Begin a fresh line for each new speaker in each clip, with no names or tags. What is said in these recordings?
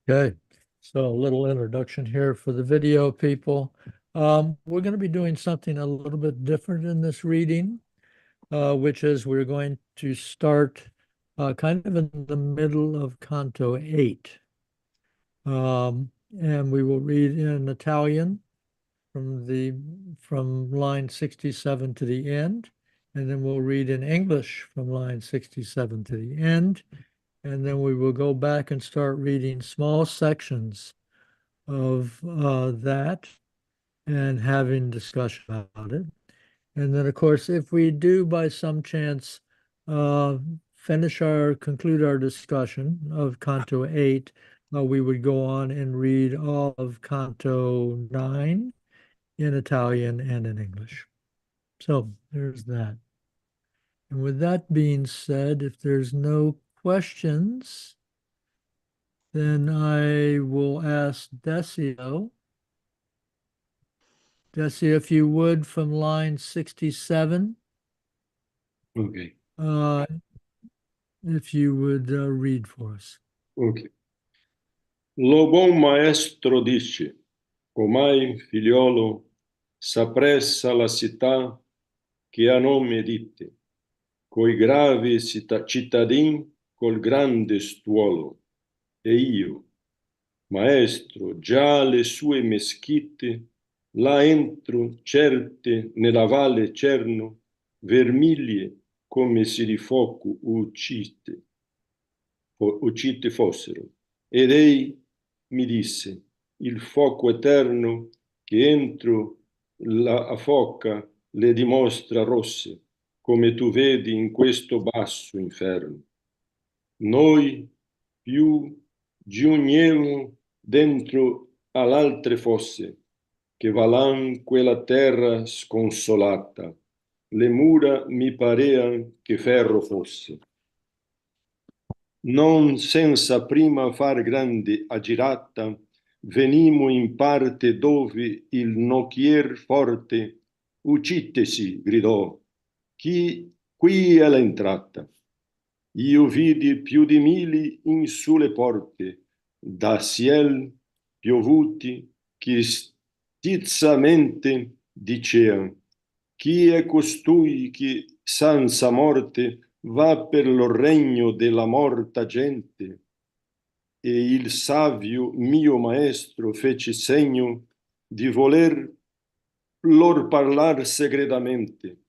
Okay, so a little introduction here for the video people. We're going to be doing something a little bit different in this reading, which is we're going to start kind of in the middle of Canto 8. And we will read in Italian from line 67 to the end, and then we'll read in English from line 67 to the end. And then we will go back and start reading small sections of that and having discussion about it. And then, of course, if we do by some chance conclude our discussion of Canto 8, we would go on and read all of Canto 9 in Italian and in English. So there's that. And with that being said, if there's no questions, then I will ask Decio. Decio, if you would, from line 67,
Ok,
if you would read for us.
ok. Lo buon maestro dice, com'hai figliolo, s'appressa la città che a nome dite, coi gravi cittadini col grande stuolo, e io, maestro, già le sue meschitte, là entro certe nella valle cerno, vermiglie come se di fuoco uccite fossero. Ed ei mi disse, il fuoco eterno che entro la foca le dimostra rosse, come tu vedi in questo basso inferno. Noi più giugniamo dentro all'altre fosse, che valan quella terra sconsolata. Le mura mi parean che ferro fosse. Non senza prima far grande aggirata, venimo in parte dove il nocchier forte, uccitesi, gridò, qui è l'entrata. Io vidi più di mili in sulle porte, da ciel piovuti, che stizzamente dicean, chi è costui che senza morte va per lo regno della morta gente? E il savio mio maestro fece segno di voler lor parlar segretamente.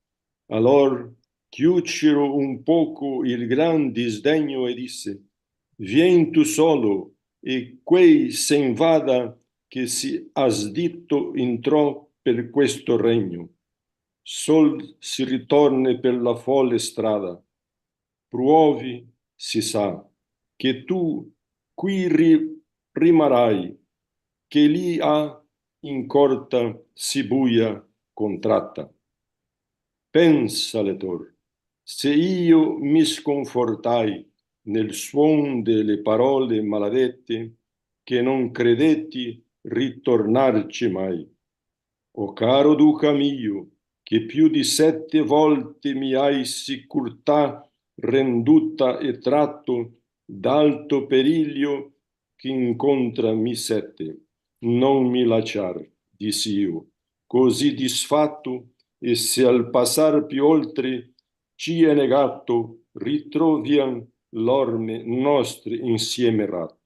Allor chiucero un poco il gran disdegno e disse, vien tu solo e quei se invada che si asditto entrò per questo regno. Sol si ritorne per la folle strada. Pruovi, si sa, che tu qui rimarrai, che lì ha in corta si buia contratta. Pensa, lettor, se io mi sconfortai nel suon delle parole maledette, che non credetti ritornarci mai. O caro duca mio, che più di 7 volte mi hai sicurtà renduta e tratto d'alto periglio che incontra mi sette. Non mi lasciar, dissi io, così disfatto, e se al passar più oltre ci è negato, ritroviam l'orme nostre insieme ratto.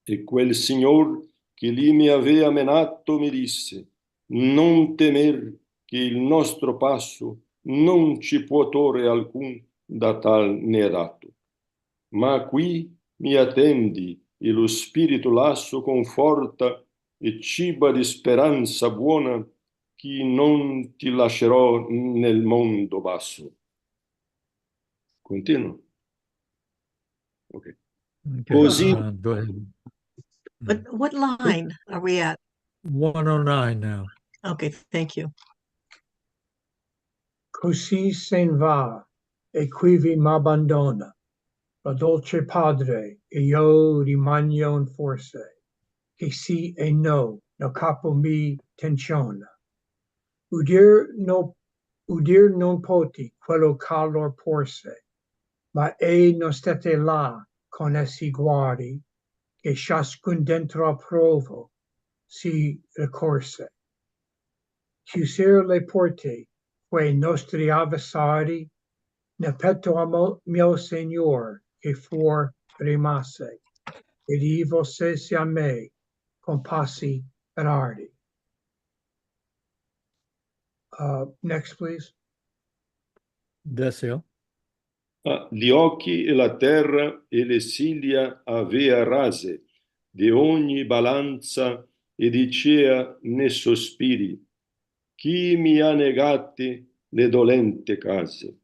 E quel signor che lì mi aveva menato mi disse, non temer che il nostro passo non ci può torre alcun da tal ne è dato. Ma qui mi attendi e lo spirito lasso conforta e ciba di speranza buona che non ti lascerò nel mondo basso. Continuo. Ok.
Okay,
Così
go ahead.
What line are we at?
109 now.
Okay, thank you.
Così sen va, e quivi m'abbandona, la dolce padre, e io rimango in forse, che sì e no, nel capo mi tensiona. Udir non poti quello calor porse, ma non state là con essi guardi, che ciascun dentro provo si ricorse. Chiusero le porte, quei nostri avversari, ne petto a mio Signor, che for rimase, ed ivo sese a me, con passi ardi. Next, please.
Decio.
Gli occhi e la terra e le ciglia avea rase, di ogni balanza e dicea ne sospiri, chi mi ha negate le dolente case?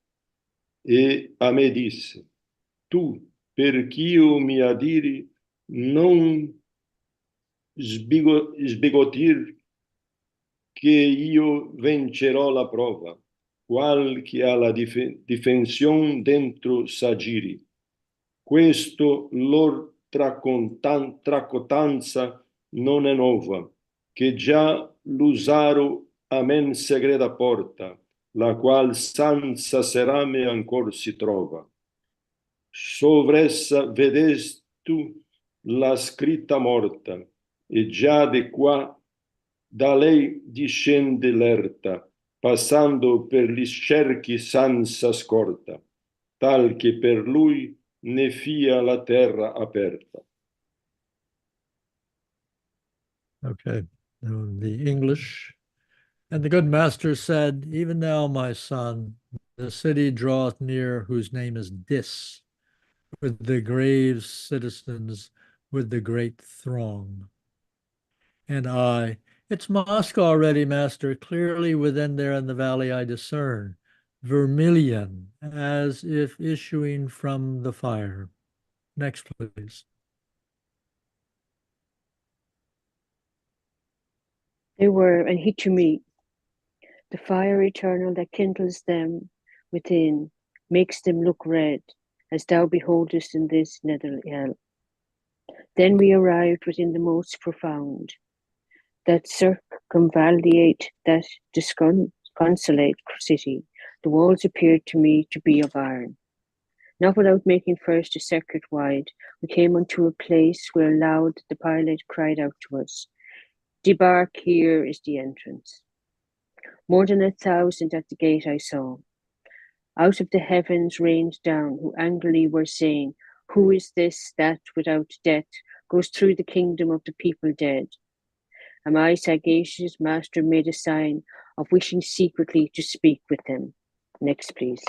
E a me disse, tu, per ch'io mi adiri, non sbigotir che io vincerò la prova, qual che ha la difensione dentro s'agiri. Questo lor tracotanza non è nuova, che già l'usaro a men segreta porta, la qual senza serame ancor si trova. Sovressa vedesti tu la scritta morta, e già di qua da lei discende l'erta, passando per gli cerchi senza scorta, tal che per lui ne fia la terra aperta.
Okay, the English. And the good master said, even now, my son, the city draweth near, whose name is Dis, with the grave citizens, with the great throng. And I, it's Moscow already, master. Clearly within there in the valley I discern vermilion, as if issuing from the fire. Next, please.
They were an heat to me. The fire eternal that kindles them within makes them look red, as thou beholdest in this nether hell. Then we arrived within the most profound, that circumvallate that disconsolate city. The walls appeared to me to be of iron. Not without making first a circuit wide, we came unto a place where loud the pilot cried out to us, debark, here is the entrance. More than 1,000 at the gate I saw. Out of the heavens rained down, who angrily were saying, who is this that without debt goes through the kingdom of the people dead? And my sagacious master made a sign of wishing secretly to speak with them. Next, please.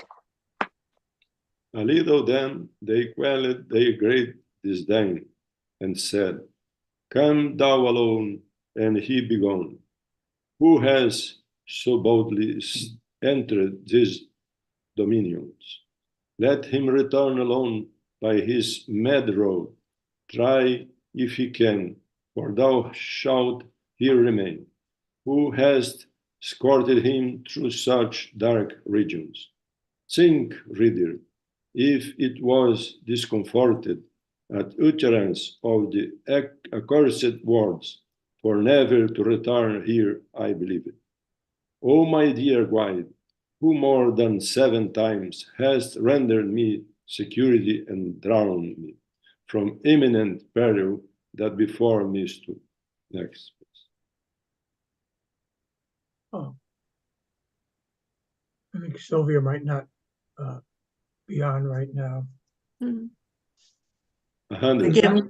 A little then they quelled their great disdain, and said, come thou alone, and he begone. Who has so boldly entered these dominions? Let him return alone by his mad road. Try if he can, for thou shalt here remain. Who hast escorted him through such dark regions? Think, reader, if it was discomforted at utterance of the accursed words, for never to return here, I believe it. O my dear guide, who more than 7 times hast rendered me security and drowned me from imminent peril that before me stood. Next, please.
Oh, I think Sylvia might not be on right now.
100.
Again,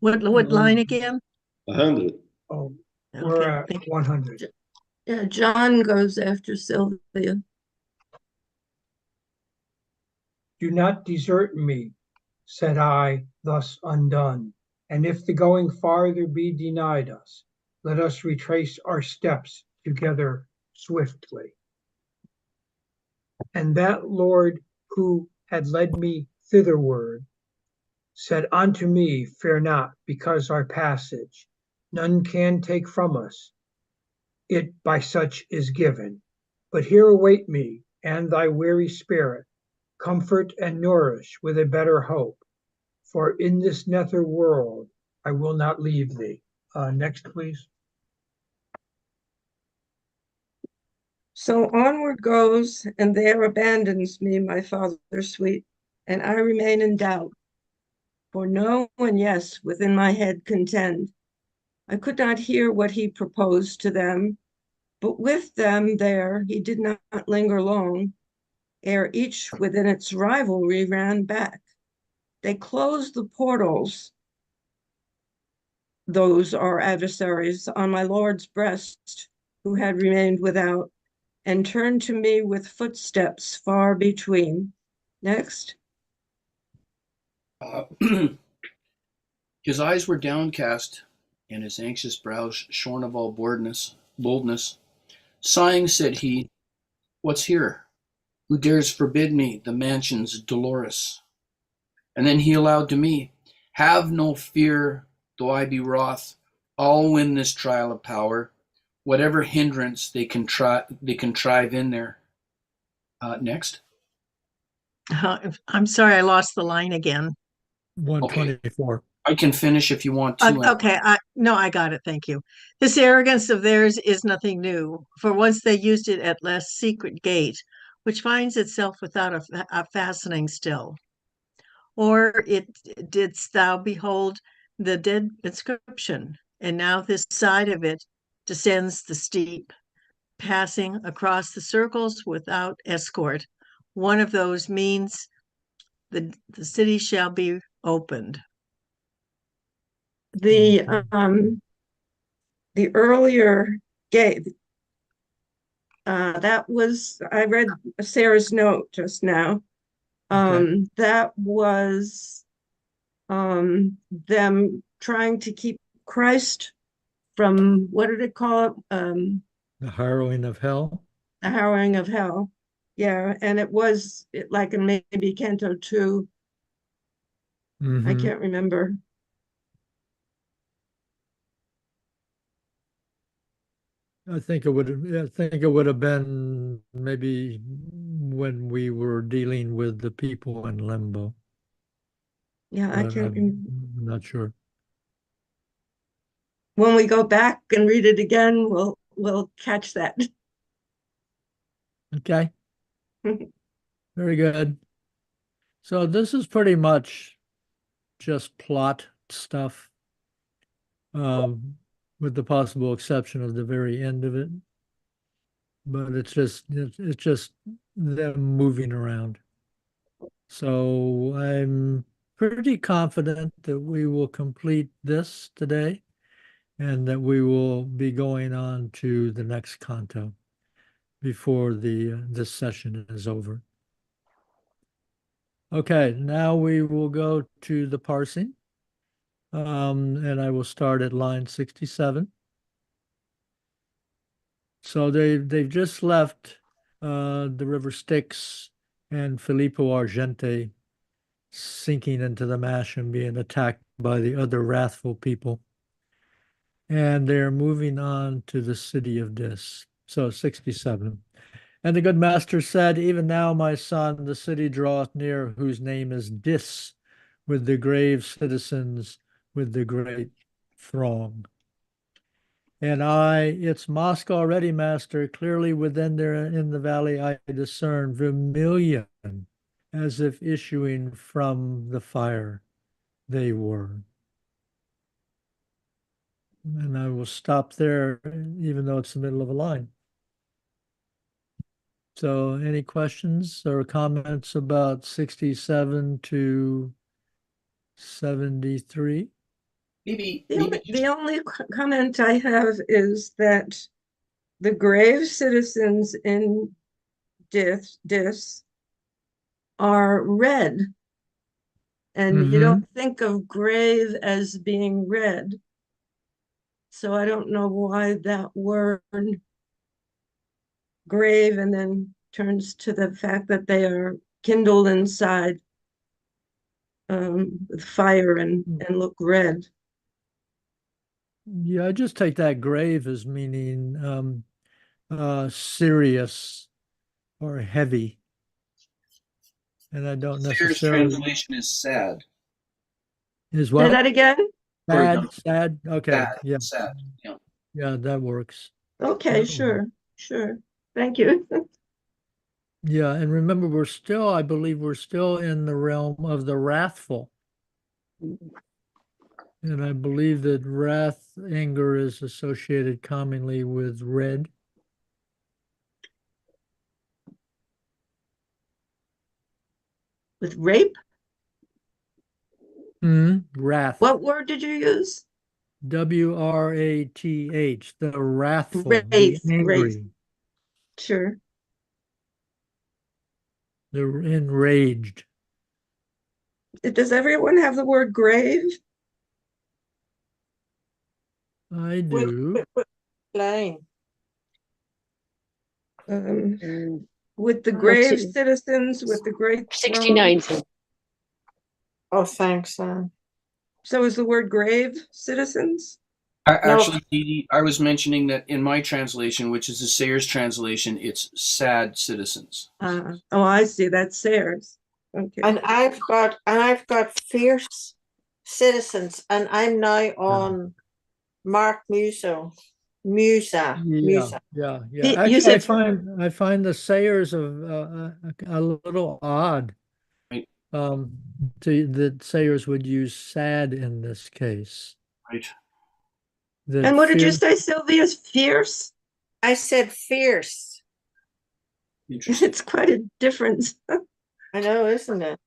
what line again?
100.
Oh, we're
Okay,
at
thank you.
100.
Yeah, John goes after Sylvia.
Do not desert me, said I, thus undone. And if the going farther be denied us, let us retrace our steps together swiftly. And that Lord who had led me thitherward said unto me, fear not, because our passage none can take from us. It by such is given. But here await me and thy weary spirit, comfort and nourish with a better hope. For in this nether world I will not leave thee. Next, please.
So onward goes, and there abandons me my father sweet, and I remain in doubt. For no and yes within my head contend. I could not hear what he proposed to them, but with them there he did not linger long, ere each within its rivalry ran back. They closed the portals, those our adversaries, on my lord's breast, who had remained without, and turned to me with footsteps far between. Next.
His eyes were downcast, and his anxious brows shorn of all boldness. Sighing, said he, "What's here? Who dares forbid me the mansions dolorous?" And then he allowed to me, "Have no fear, though I be wroth. I'll win this trial of power, whatever hindrance they contrive in there." Next.
I'm sorry, I lost the line again.
124.
I can finish if you want to.
Okay, no, I got it. Thank you. This arrogance of theirs is nothing new, for once they used it at less secret gate, which finds itself without a fastening still. Or didst thou behold the dead inscription, and now this side of it descends the steep, passing across the circles without escort. One of those means the city shall be opened.
The earlier gate, that was, I read Sarah's note just now.
Okay.
That was them trying to keep Christ from, what did it call it?
The harrowing of hell.
The harrowing of hell. Yeah, and it was like in maybe Canto 2. I can't remember.
I think it would have been maybe when we were dealing with the people in limbo.
Yeah, I
But
can't remember.
I'm not sure.
When we go back and read it again, we'll catch that.
Okay. Very good. So this is pretty much just plot stuff, with the possible exception of the very end of it. But it's just them moving around. So I'm pretty confident that we will complete this today and that we will be going on to the next canto before this session is over. Okay, now we will go to the parsing. And I will start at line 67. So they've just left the river Styx and Filippo Argente sinking into the Mash and being attacked by the other wrathful people. And they're moving on to the city of Dis. So 67. And the good master said, "Even now, my son, the city draweth near, whose name is Dis, with the grave citizens, with the great throng. And its mosque already, master, clearly within there in the valley I discern vermilion, as if issuing from the fire they were." And I will stop there, even though it's the middle of a line. So any questions or comments about 67 to 73?
The only comment I have is that the grave citizens in Dis are red. And you don't think of grave as being red. So I don't know why that word grave and then turns to the fact that they are kindled inside with fire and look red.
Yeah, I just take that grave as meaning serious or heavy. And I don't
Sayre's
necessarily.
translation is sad.
Is
Say
what?
that again?
Sad. Okay.
Sad.
Yeah.
Sad. Yeah.
Yeah, that works.
Okay,
That
sure. Thank you.
Yeah, and remember, I believe we're still in the realm of the wrathful. And I believe that wrath, anger is associated commonly with red.
With rape?
Wrath.
What word did you use?
W-R-A-T-H, the wrathful, the
Wraith, wraith.
angry,
Sure.
the enraged.
Does everyone have the word grave?
I do.
Line.
With the
Let's
grave
see.
citizens, with the great throne.
69. So
Oh, thanks.
So is the word grave citizens?
Actually, Dee Dee, I was mentioning that in my translation, which is the Sayers translation, it's sad citizens.
Oh, I see. That's Sayers. Okay.
And I've got fierce citizens, and I'm now on Mark Musa.
Yeah.
You
Actually,
said
I find the Sayers of a little odd.
Right.
That Sayers would use sad in this case.
Right.
That
And what did you
fierce-
say, Sylvia? Fierce?
I said fierce.
Interesting.
It's quite a difference.
I know, isn't it?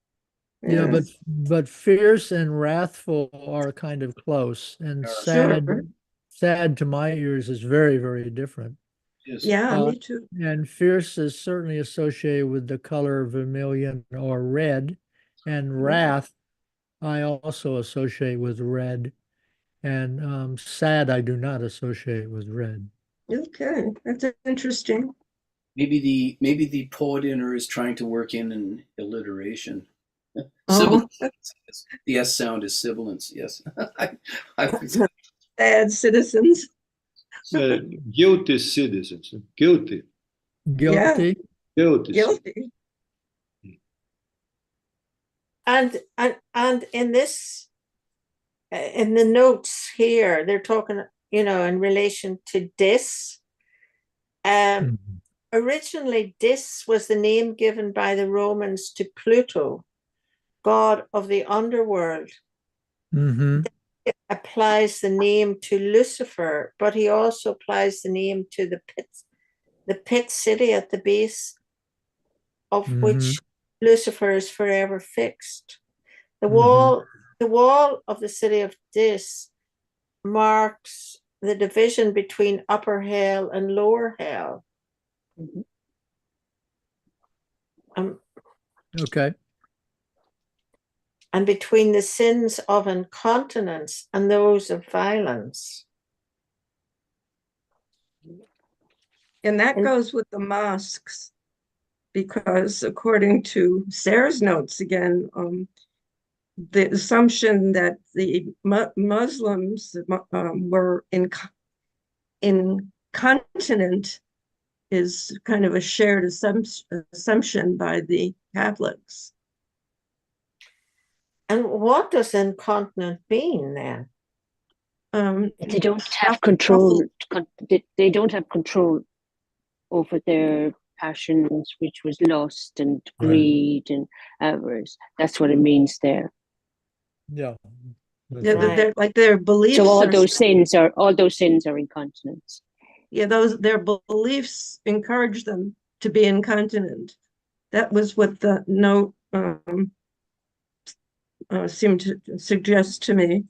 Yeah,
Yes.
but fierce and wrathful are kind of close, and
Sure.
sad to my ears is very, very different.
Yes.
Yeah, me too.
And fierce is certainly associated with the color vermilion or red, and wrath I also associate with red, and sad I do not associate with red.
Okay, that's interesting.
Maybe the poet in her is trying to work in an alliteration.
Oh,
The S sound is sibilance. Yes.
bad citizens.
Guilty citizens. Guilty.
Guilty?
Guilty.
Guilty.
And in this, in the notes here, they're talking, in relation to Dis. Originally, Dis was the name given by the Romans to Pluto, god of the underworld. It applies the name to Lucifer, but he also applies the name to the pit city at the base of which Lucifer is forever fixed. The wall of the city of Dis marks the division between upper hell and lower hell.
Okay.
And between the sins of incontinence and those of violence.
And that goes with the mosques, because according to Sarah's notes again, the assumption that the Muslims were incontinent is kind of a shared assumption by the Catholics.
And what does incontinent mean then?
They don't have control. They don't have control over their passions, which was lust and greed and avarice. That's what it means there.
Yeah.
They're like their beliefs.
So all those sins are incontinence.
Yeah, their beliefs encourage them to be incontinent. That was what the note seemed to suggest to me.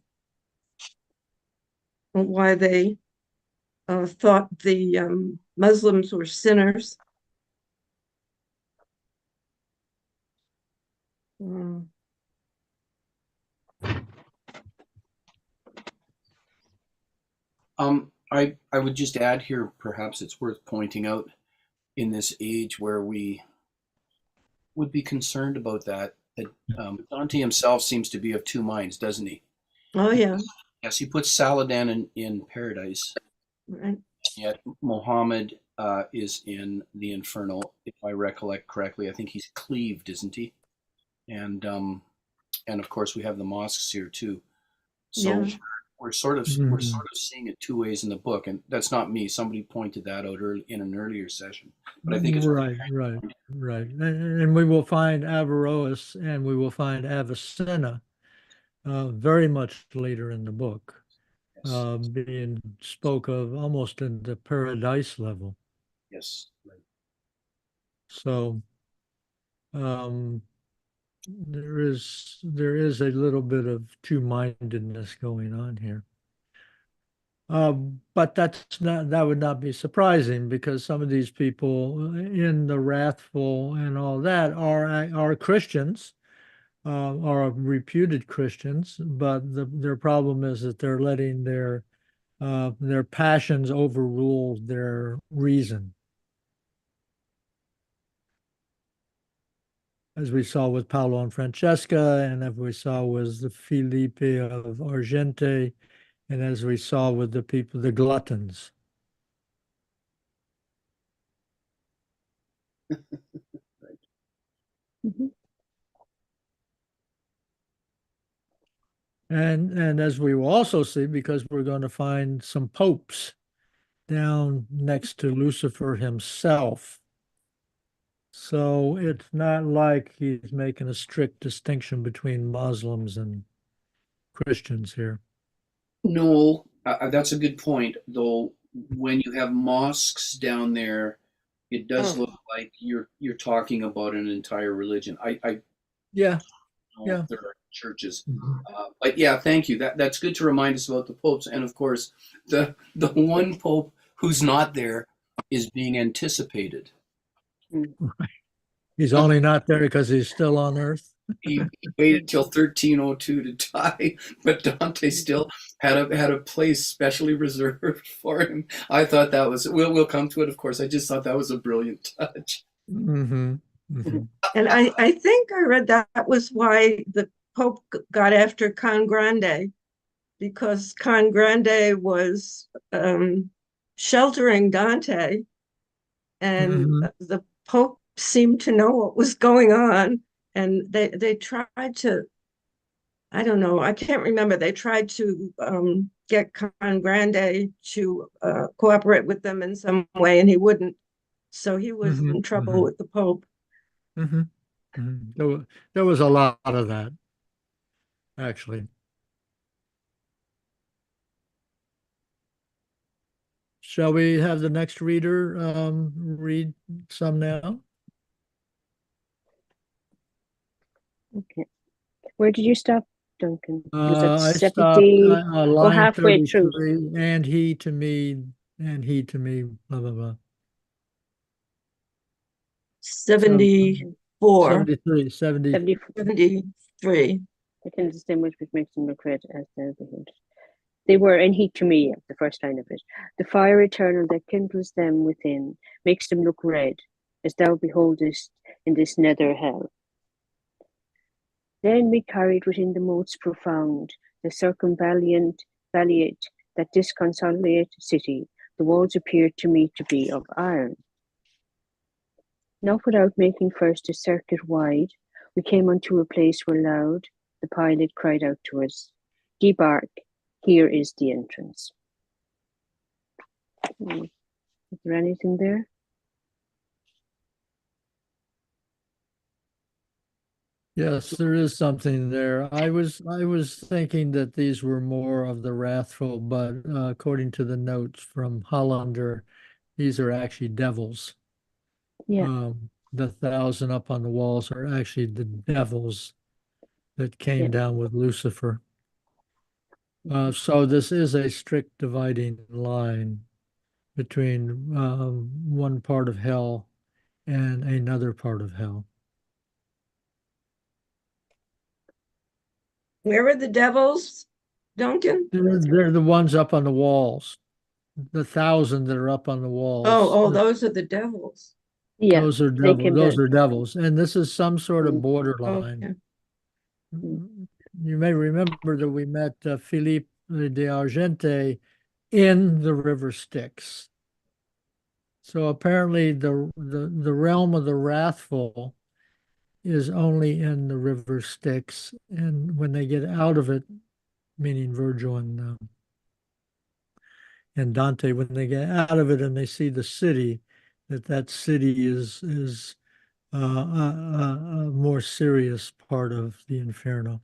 Why they thought the Muslims were sinners.
I would just add here, perhaps it's worth pointing out in this age where we would be concerned about that Dante himself seems to be of two minds, doesn't he?
Oh, yeah.
Yes, he puts Saladin in paradise.
Right.
Yet Muhammad is in the infernal, if I recollect correctly. I think he's cleaved, isn't he? And of course we have the mosques here too. So
Yeah.
we're sort of seeing it two ways in the book, and that's not me. Somebody pointed that out in an earlier session. But I think it's
right. And we will find Averroes and we will find Avicenna very much later in the book,
Yes.
being spoke of almost in the paradise level.
Yes. Right.
So um, there is a little bit of two-mindedness going on here. But that would not be surprising because some of these people in the wrathful and all that are Christians, are reputed Christians, but their problem is that they're letting their passions overrule their reason, as we saw with Paolo and Francesca, and as we saw with the Felipe of Argente, and as we saw with the people, the gluttons.
Mhm.
And as we will also see, because we're going to find some popes down next to Lucifer himself. So it's not like he's making a strict distinction between Muslims and Christians here.
No, that's a good point. Though when you have mosques down there, it does
Oh.
look like you're talking about an entire religion. I
Yeah,
don't know
yeah.
if there are churches,
Mhm.
but yeah, thank you. That's good to remind us about the popes, and of course, the one pope who's not there is being anticipated.
Mm.
He's only not there because he's still on Earth.
He waited till 1302 to die, but Dante still had a place specially reserved for him. I thought that was we'll come to it, of course. I just thought that was a brilliant touch.
Mm-hmm. Mm-hmm.
And I think I read that was why the Pope got after Can Grande, because Can Grande was sheltering Dante, and
Mm-hmm.
the Pope seemed to know what was going on, and they tried to, I don't know, I can't remember. They tried to get Can Grande to cooperate with them in some way, and he wouldn't. So he was
Mm-hmm.
in trouble
Mm-hmm.
with the Pope.
Mm-hmm. Mm-hmm. There was a lot of that, actually. Shall we have the next reader read some now?
Okay. Where did you stop, Duncan? Was that
I stopped
70 or
line
halfway through?
33, and he to me, blah, blah, blah.
74,
73,
74.
73.
I can distinguish which makes them look red as thou beholdest. They were in heat to me, the first line of it. The fire eternal that kindles them within makes them look red, as thou beholdest in this nether hell. Then we carried within the moats profound, the circumvallate that disconsolate city. The walls appeared to me to be of iron. Not without making first a circuit wide, we came unto a place where loud the pilot cried out to us, "Debark, here is the entrance." Is there anything there?
Yes, there is something there. I was thinking that these were more of the wrathful, but according to the notes from Hollander, these are actually devils.
Yeah.
The thousand up on the walls are actually the devils that came
Yeah.
down with Lucifer. So this is a strict dividing line between one part of hell and another part of hell.
Where are the devils, Duncan?
They're the ones up on the walls, the thousand that are up on the walls.
Oh, those are the devils.
Yeah.
Those are
They
devils.
came
Those
down.
are devils, and this is some sort of
Mm.
borderline.
Okay.
You may remember that we met Philippe de Argente in the river Styx. So apparently, the realm of the wrathful is only in the river Styx, and when they get out of it, meaning Virgil and Dante, when they get out of it and they see the city, that city is a, a, a, more serious part of the Inferno.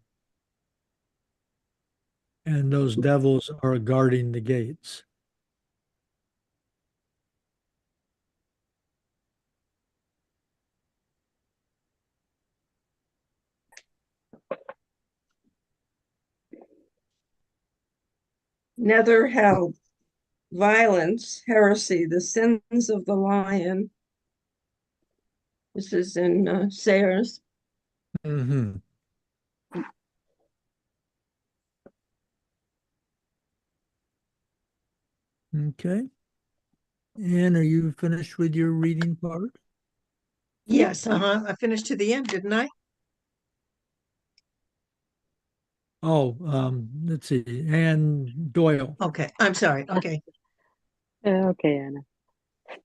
and those devils are guarding the gates.
Nether held violence, heresy, the sins of the lion. This is in Sayers.
Mm-hmm. Okay. Anne, are you finished with your reading part?
Yes, I finished to the end, didn't I?
Oh, let's see. Anne Doyle.
Okay, I'm sorry. Okay.
Okay, Anna.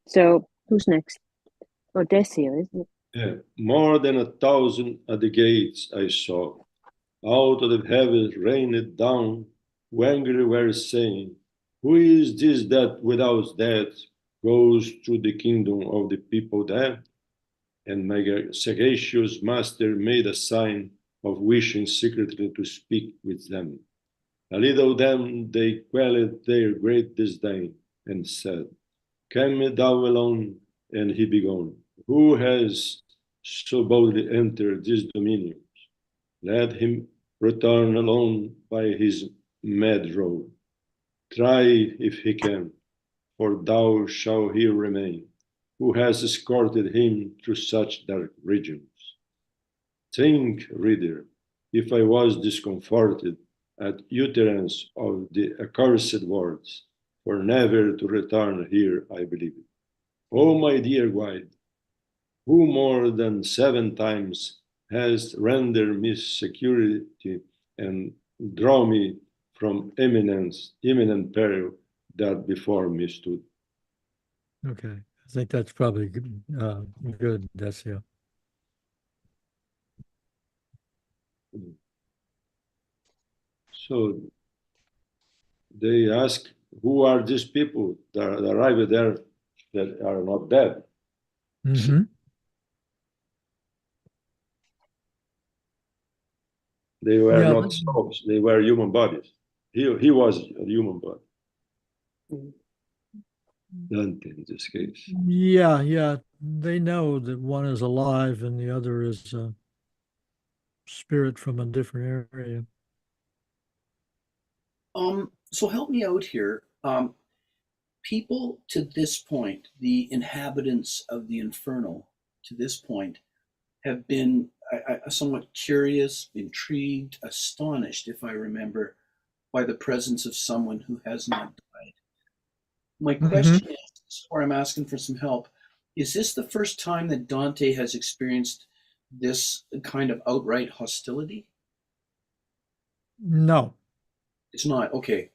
So who's next? Odessio, isn't it?
Yeah. More than 1,000 at the gates I saw. Out of the heavens rained down, who angry were saying, who is this that without death goes to the kingdom of the people there? And my sagacious master made a sign of wishing secretly to speak with them. A little then they quelled their great disdain and said, come thou alone, and he began, who has so boldly entered this dominion? Let him return alone by his mad road. Try if he can, for thou shalt here remain, who has escorted him through such dark regions. Think, reader, if I was discomforted at utterance of the accursed words, for never to return here, I believe it. O my dear guide, who more than 7 times has rendered me security and draw me from imminent peril that before me stood.
Okay. I think that's probably good, Decio.
So they ask, who are these people that arrived there that are not dead?
Mm-hmm.
They were
Yeah,
not souls, they were human bodies. He was a human body. Dante in this case.
yeah. They know that one is alive and the other is a spirit from a different area.
So help me out here. People to this point, the inhabitants of the Inferno to this point, have been somewhat curious, intrigued, astonished, if I remember, by the presence of someone who has not died. My question is, this is where I'm asking for some help. Is this the first time that Dante has experienced this kind of outright hostility?
No,
It's not. Okay.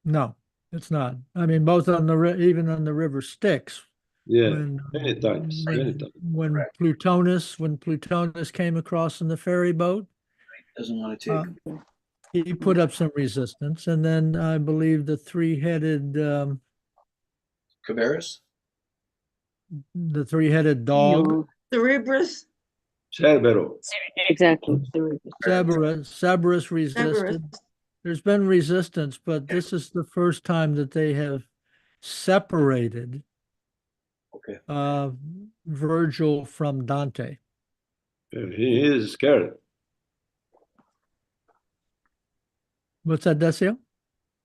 no, it's not. I mean, both on the even on the river Styx,
Yeah,
when
many times, many times.
Correct.
Plutonus came across in the ferry boat,
Doesn't want to take.
he put up some resistance, and then I believe the
Cabarrus?
three-headed dog,
No,
Cerebrus,
Cerbero.
exactly.
Cerberus resisted.
Cerberus.
There's been resistance, but this is the first time that they have separated
Okay.
Virgil from Dante.
He is scared.
What's that, Decio?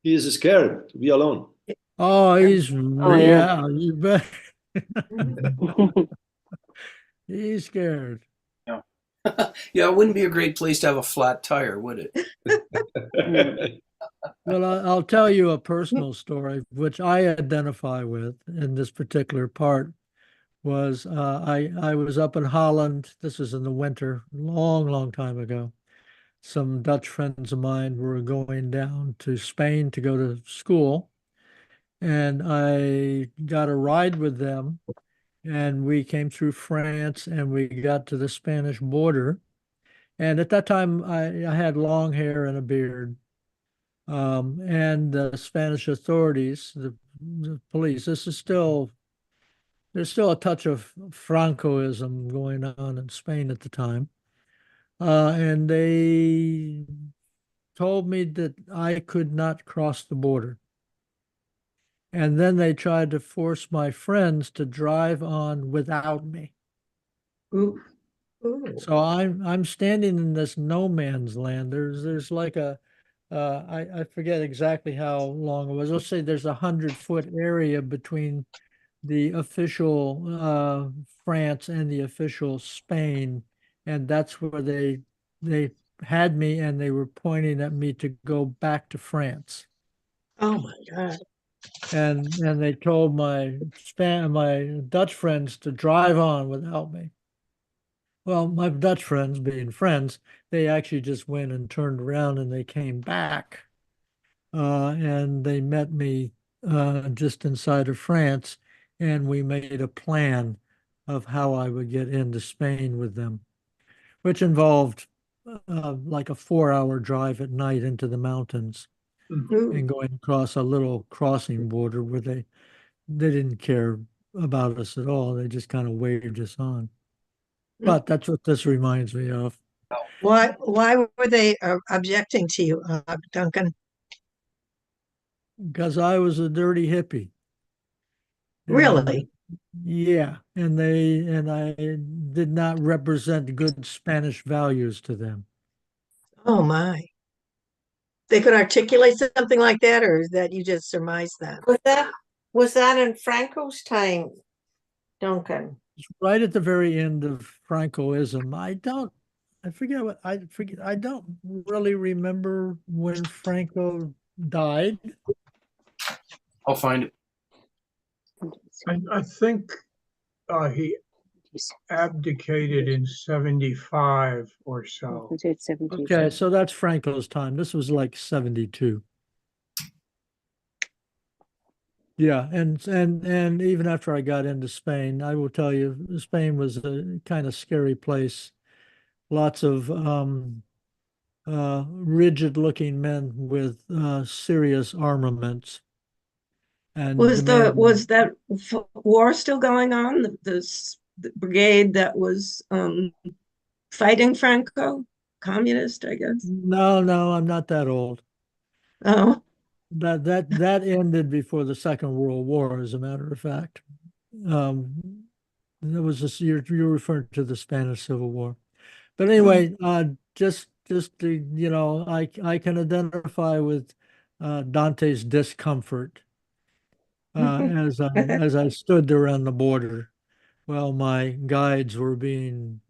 He is scared to be alone.
Oh, he's
Oh, yeah.
you bet. He's scared.
Yeah. Yeah, it wouldn't be a great place to have a flat tire, would it?
Well, I'll tell you a personal story, which I identify with in this particular part. Was I was up in Holland. This was in the winter, long time ago. Some Dutch friends of mine were going down to Spain to go to school, and I got a ride with them. And we came through France, and we got to the Spanish border. And at that time, I had long hair and a beard. And the Spanish authorities, the police, there's still a touch of Francoism going on in Spain at the time. And they told me that I could not cross the border. And then they tried to force my friends to drive on without me.
Ooh.
So I'm standing in this no man's land. There's like I forget exactly how long it was. Let's say there's 100-foot area between the official France and the official Spain, and that's where they had me, and they were pointing at me to go back to France.
Oh my God.
And they told my Dutch friends to drive on without me. Well, my Dutch friends, being friends, they actually just went and turned around and they came back, and they met me just inside of France, and we made a plan of how I would get into Spain with them, which involved like a 4-hour drive at night into the mountains
Ooh.
and going across a little crossing border where they didn't care about us at all. They just kind of waved us on. But that's what this reminds me of.
Why were they objecting to you, Duncan?
Because I was a dirty hippie. And
Really?
yeah, and I did not represent good Spanish values to them.
Oh my. They could articulate something like that, or is that you just surmise that?
Was that in Franco's time, Duncan?
It's right at the very end of Francoism. I don't really remember when Franco died.
I'll find it.
I think he abdicated in 75 or so.
It's 70.
Okay, so that's Franco's time. This was like 72. Yeah, and even after I got into Spain, I will tell you, Spain was a kind of scary place. Lots of rigid-looking men with serious armaments and
Was
demanding.
that war still going on? The brigade that was fighting Franco, communist, I guess.
No, I'm not that old.
Oh,
That ended before the Second World War, as a matter of fact. Um, it was just you're referring to the Spanish Civil War. But anyway, just to, I can identify with Dante's discomfort as I stood there on the border while my guides were being,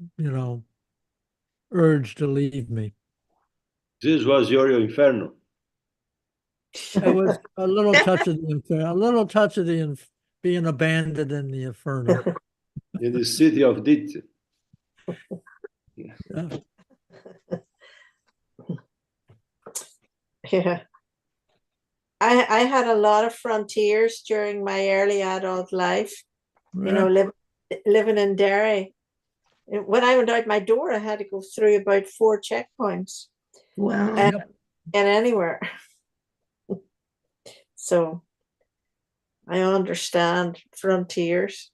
urged to leave me.
This was your inferno.
It was a little touch of the inferno, a little touch of being abandoned in the inferno.
In the city of Dit.
Yeah.
Yeah. I had a lot of frontiers during my early adult life, living in Derry. When I went out my door, I had to go through about 4 checkpoints
wow.
and get anywhere. So I understand frontiers.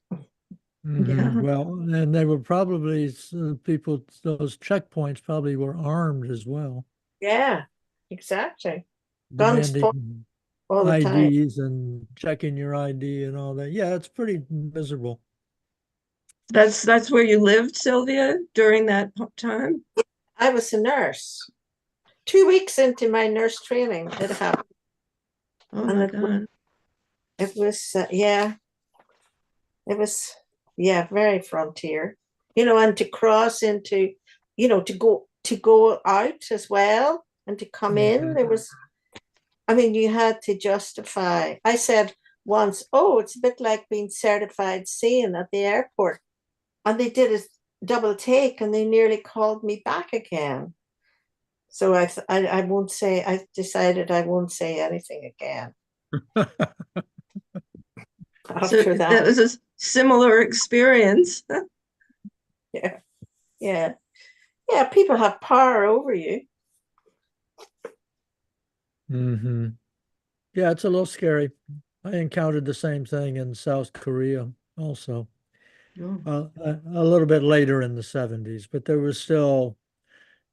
Yeah.
Well, and they were probably people, those checkpoints probably were armed as well,
Yeah, exactly. Guns
demanding
all the time.
IDs and checking your ID and all that. Yeah, it's pretty miserable.
That's where you lived, Sylvia, during that time?
I was a nurse. 2 weeks into my nurse training, it happened.
Oh my God.
It was very frontier. And to cross into, to go out as well and to come in, you had to justify. I said once, oh, it's a bit like being certified sane at the airport. And they did a double take and they nearly called me back again. So I won't say, I decided I won't say anything again. After that.
That was a similar experience.
Yeah. Yeah. Yeah. People have power over you.
Yeah, it's a little scary. I encountered the same thing in South Korea also, a little bit later in the 70s, but there was still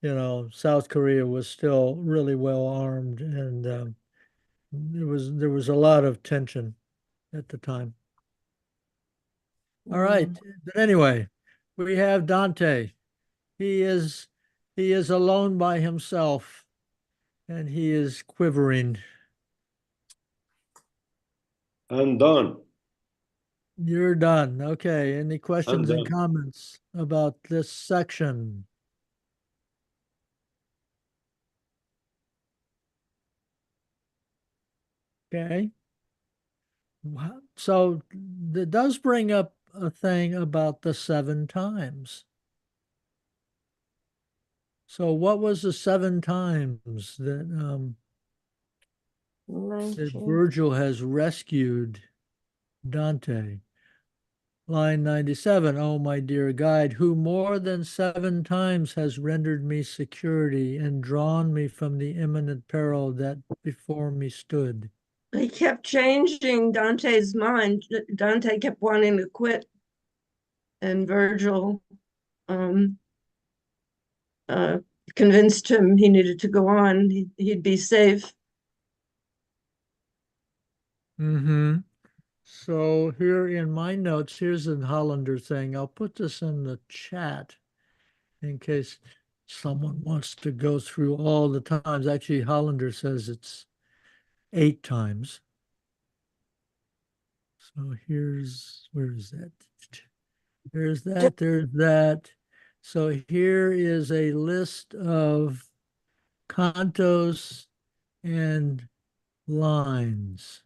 South Korea was still really well armed, and there was a lot of tension at the time. All right, but anyway, we have Dante. He is alone by himself, and he is quivering.
I'm done.
You're done. Okay. Any questions and
done.
comments about this section? Okay. So that does bring up a thing about the 7 times. So what was the 7 times that Virgil has rescued Dante? Line 97, oh my dear guide, who more than 7 times has rendered me security and drawn me from the imminent peril that before me stood.
He kept changing Dante's mind. Dante kept wanting to quit, and Virgil um, uh, convinced him he needed to go on. He'd be safe.
Mm-hmm. So here in my notes, here's a Hollander thing. I'll put this in the chat in case someone wants to go through all the times. Actually, Hollander says it's 8 times. So where is that? There's that. So here is a list of cantos and lines.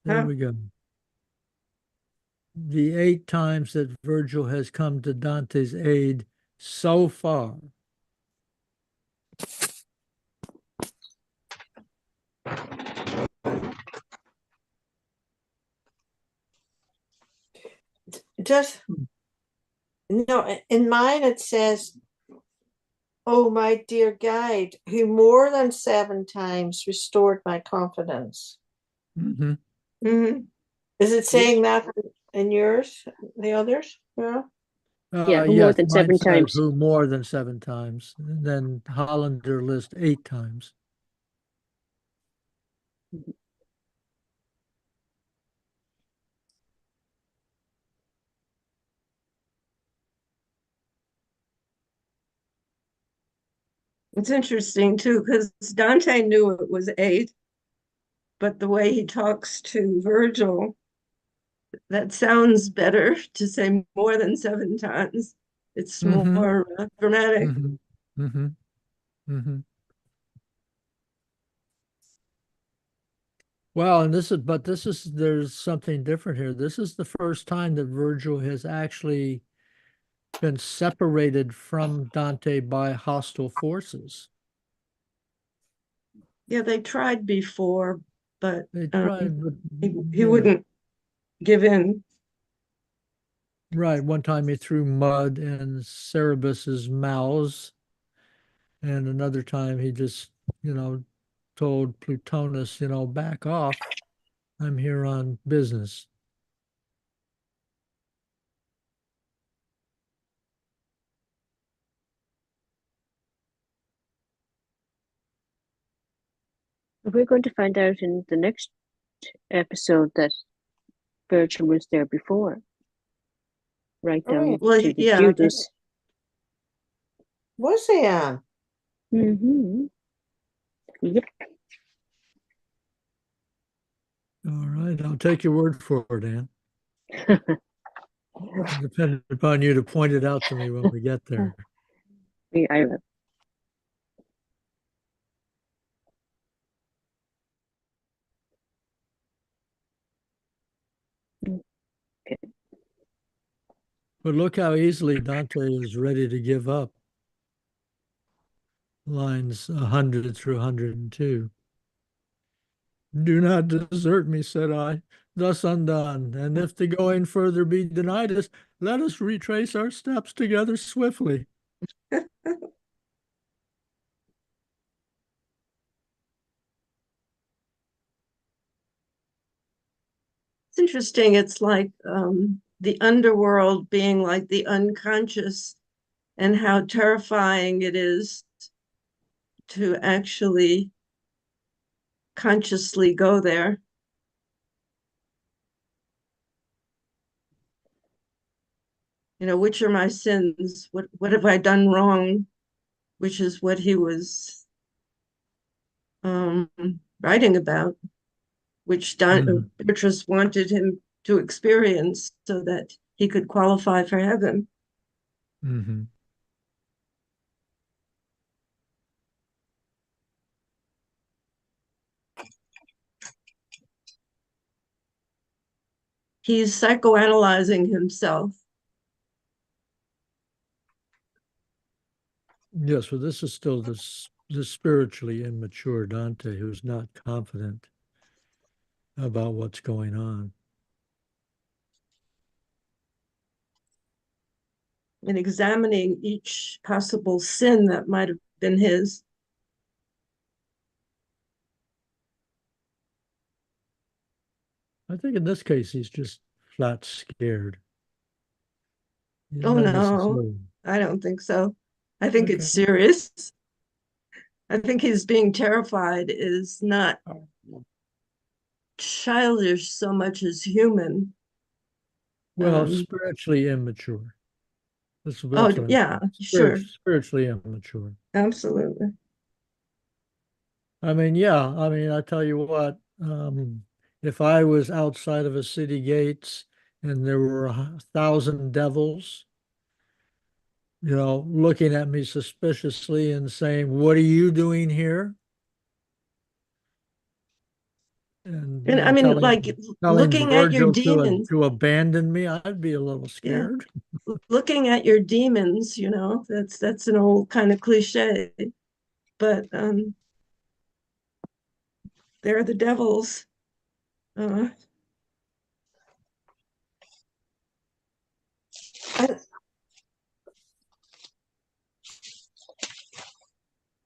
There we go. The 8 times that Virgil has come to Dante's aid so far.
No, in mine it says, oh my dear guide, who more than 7 times restored my confidence.
Mm-hmm.
Mm-hmm. Is it saying that in yours, the others? Yeah.
Yeah, who
Yes,
more than
mine
7 times?
who more than 7 times. And then Hollander lists 8 times.
It's interesting too, because Dante knew it was 8, but the way he talks to Virgil, that sounds better to say more than 7 times. It's more dramatic.
Mm-hmm. Mm-hmm. Mm-hmm. Well, and there's something different here. This is the first time that Virgil has actually been separated from Dante by hostile forces.
Yeah, they tried before, but
They tried, but
he wouldn't give in.
Right. One time he threw mud in Cerberus's mouths, and another time he just, told Plutonus, back off. I'm here on business.
We're going to find out in the next episode that Virgil was there before. Right down
Well,
to the
yeah.
Judas.
Was he on?
Mm-hmm. Yep.
All right. I'll take your word for it, Ann. Depending upon you to point it out to me when we get there.
I will. Okay.
But look how easily Dante is ready to give up. Lines 100 through 102. Do not desert me, said I, thus undone. And if the going further be denied us, let us retrace our steps together swiftly.
It's interesting. It's like the underworld being like the unconscious, and how terrifying it is to actually consciously go there. You know, which are my sins? What have I done wrong? Which is what he was writing about, which Beatrice wanted him to experience so that he could qualify for heaven.
Mm-hmm.
He's psychoanalyzing himself.
Yes, well, this is still the spiritually immature Dante who's not confident about what's going on.
And examining each possible sin that might have been his.
I think in this case, he's just flat scared.
Oh,
Not
no,
necessarily.
I don't think so. I think
Okay.
it's serious. I think his being terrified is not childish so much as human.
Well, spiritually immature. That's
Oh,
what I'm
yeah,
saying.
sure.
Spiritually immature.
Absolutely.
I mean, yeah, I mean, I tell you what, if I was outside of a city gates and there were 1,000 devils, you know, looking at me suspiciously and saying, "What are you doing here?"
And I
And
mean, like
telling
looking at your
Virgil
demons.
to abandon me, I'd be a little
Yeah.
scared.
Looking at your demons, you know, that's an old kind of cliche, but they're the devils.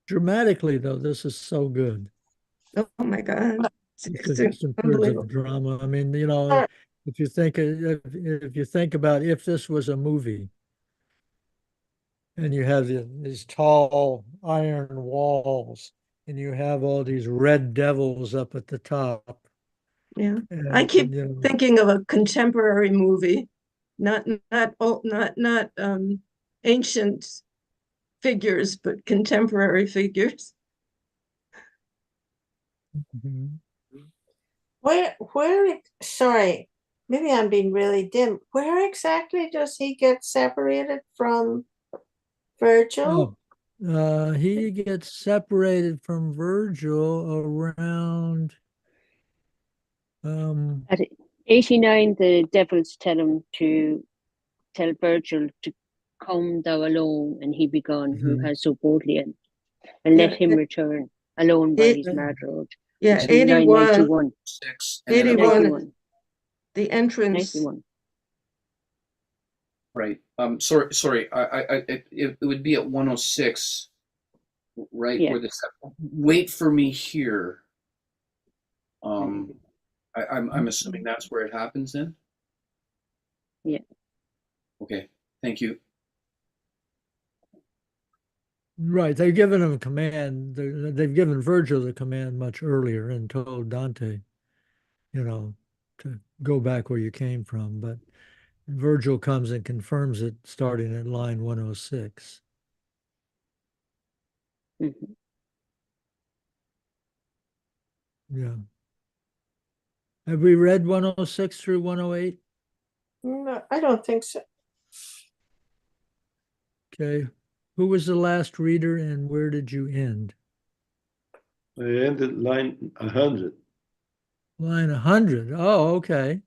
Dramatically, though, this is so good.
Oh my God.
Just in terms of
Unbelievable.
drama. I mean, you know, if you think about if this was a movie and you have these tall iron walls and you have all these red devils up at the top,
Yeah. I
and
keep
you know,
thinking of a contemporary movie, not ancient figures, but contemporary figures.
mhm.
Sorry, maybe I'm being really dim. Where exactly does he get separated from Virgil?
He gets separated from Virgil around
At 89, the devils tell Virgil to come thou alone, and he be gone, who
mhm.
has so boldly and let
Yeah,
him return alone by his
yeah,
mad road.
yeah,
It's from
81,
991.
6, and then
81,
91.
the entrance.
91.
right. Sorry. It would be at 106, right?
Yeah.
Where the wait for me here. I'm assuming that's where it happens then.
Yeah.
Okay. Thank you.
Right, they've given him command. They've given Virgil the command much earlier and told Dante, you know, to go back where you came from. But Virgil comes and confirms it starting at line 106.
Mm-hmm.
Yeah. Have we read 106 through 108?
No, I don't think so.
Okay. Who was the last reader and where did you end?
I ended line 100.
Line 100. Oh, okay.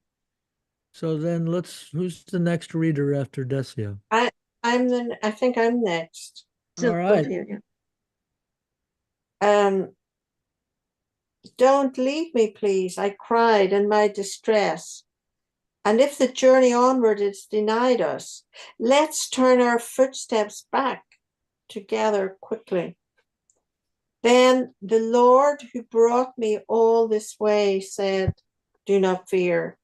So then who's the next reader after Decio?
I think I'm next.
All right.
Sylvia,
Don't leave me, please, I cried in my distress. And if the journey onward is denied us, let's turn our footsteps back together quickly. Then the Lord who brought me all this way said, do not fear.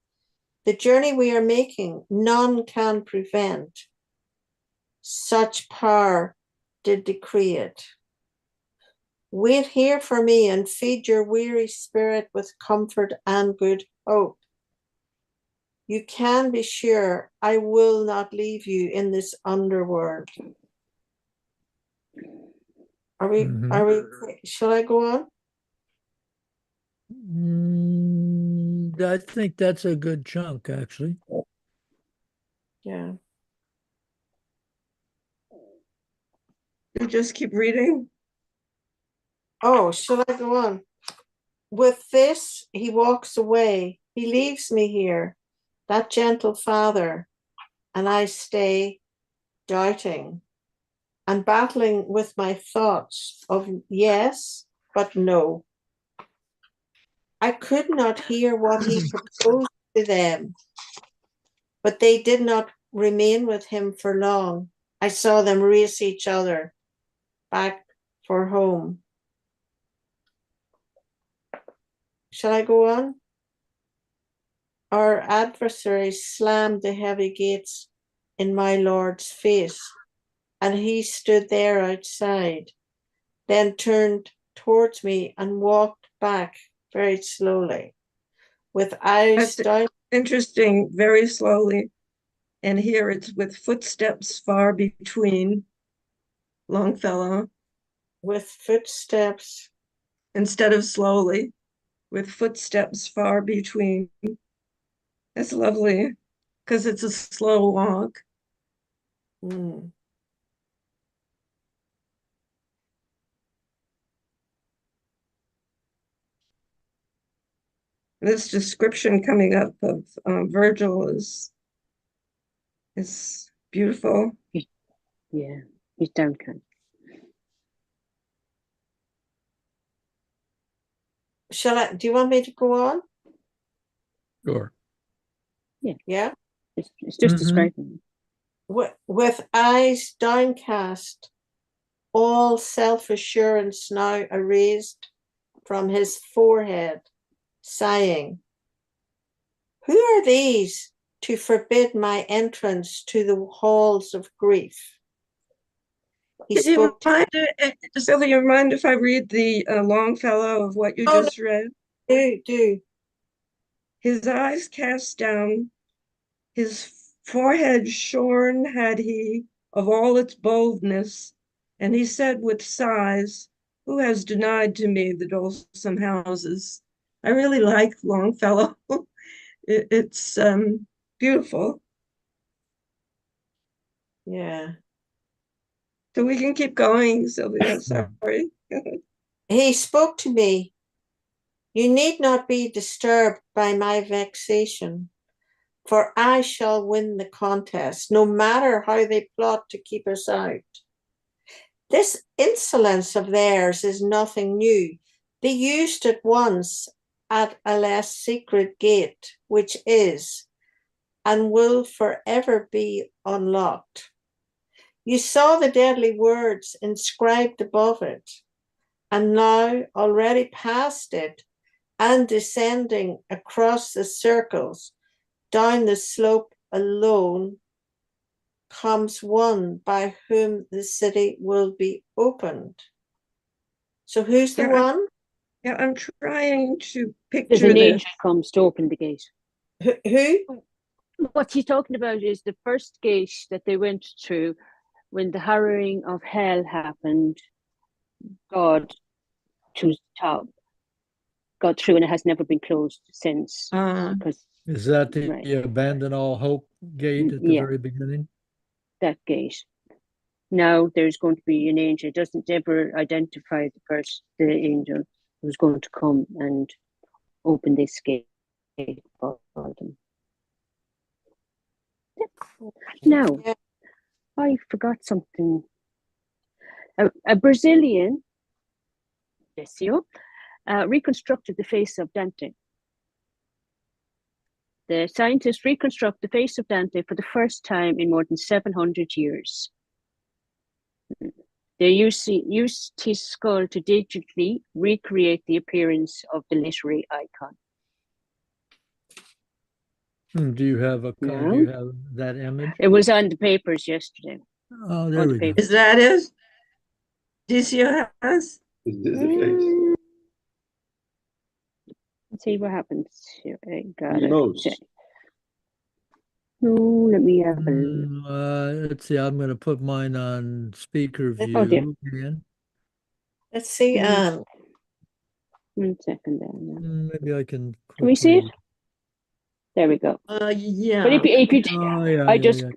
The journey we are making, none can prevent. Such power did decree it. Wait here for me and feed your weary spirit with comfort and good hope. You can be sure I will not leave you in this underworld. Shall I go on?
I think that's a good chunk, actually.
Yeah.
You just keep reading.
Oh, shall I go on? With this, he walks away. He leaves me here, that gentle father, and I stay doubting and battling with my thoughts of yes, but no. I could not hear what he proposed to them, but they did not remain with him for long. I saw them race each other back for home. Shall I go on? Our adversaries slammed the heavy gates in my Lord's face, and he stood there outside, then turned towards me and walked back very slowly, with eyes down.
Interesting, very slowly. And here it's with footsteps far between. Longfellow.
With footsteps.
Instead of slowly, with footsteps far between. That's lovely, because it's a slow walk.
Mm.
This description coming up of Virgil is beautiful.
Yeah, he's downcast.
Do you want me to go on?
Sure.
Yeah.
Yeah.
It's just describing.
With eyes downcast, all self-assurance now erased from his forehead, sighing, who are these to forbid my entrance to the halls of grief?
Sylvia, you mind if I read the Longfellow of what you just read?
Do.
His eyes cast down, his forehead shorn had he of all its boldness, and he said with sighs, who has denied to me the dolesome houses? I really like Longfellow. It's beautiful.
Yeah.
So we can keep going, Sylvia, sorry.
He spoke to me. You need not be disturbed by my vexation, for I shall win the contest, no matter how they plot to keep us out. This insolence of theirs is nothing new. They used it once at a less secret gate, which is and will forever be unlocked. You saw the deadly words inscribed above it, and now already past it and descending across the circles down the slope alone comes one by whom the city will be opened. So who's the one?
I'm trying to picture
There's an angel comes to open the gate.
Who?
What he's talking about is the first gate that they went through when the harrowing of hell happened. God to the top got through, and it has never been closed since.
Is that the abandon all hope gate at the very beginning?
That gate. Now there's going to be an angel. It doesn't ever identify the angel who's going to come and open this gate for them. Now, I forgot something. A Brazilian, Decio, reconstructed the face of Dante. The scientists reconstruct the face of Dante for the first time in more than 700 years. They used his skull to digitally recreate the appearance of the literary icon.
Do you have that image?
It was on the papers yesterday.
Oh, there we go.
Is that it? Decio has?
Is this the face?
Let's see what happens. Here, I got
Big
it.
nose.
Check. No, let me have a look.
Let's see. I'm going to put mine on speaker
Oh, there.
view. Again.
Let's see.
1 second there. Now.
Maybe I can quickly.
Can we see it? There we go.
Yeah.
But if you
Oh, yeah,
I
yeah,
just
yeah.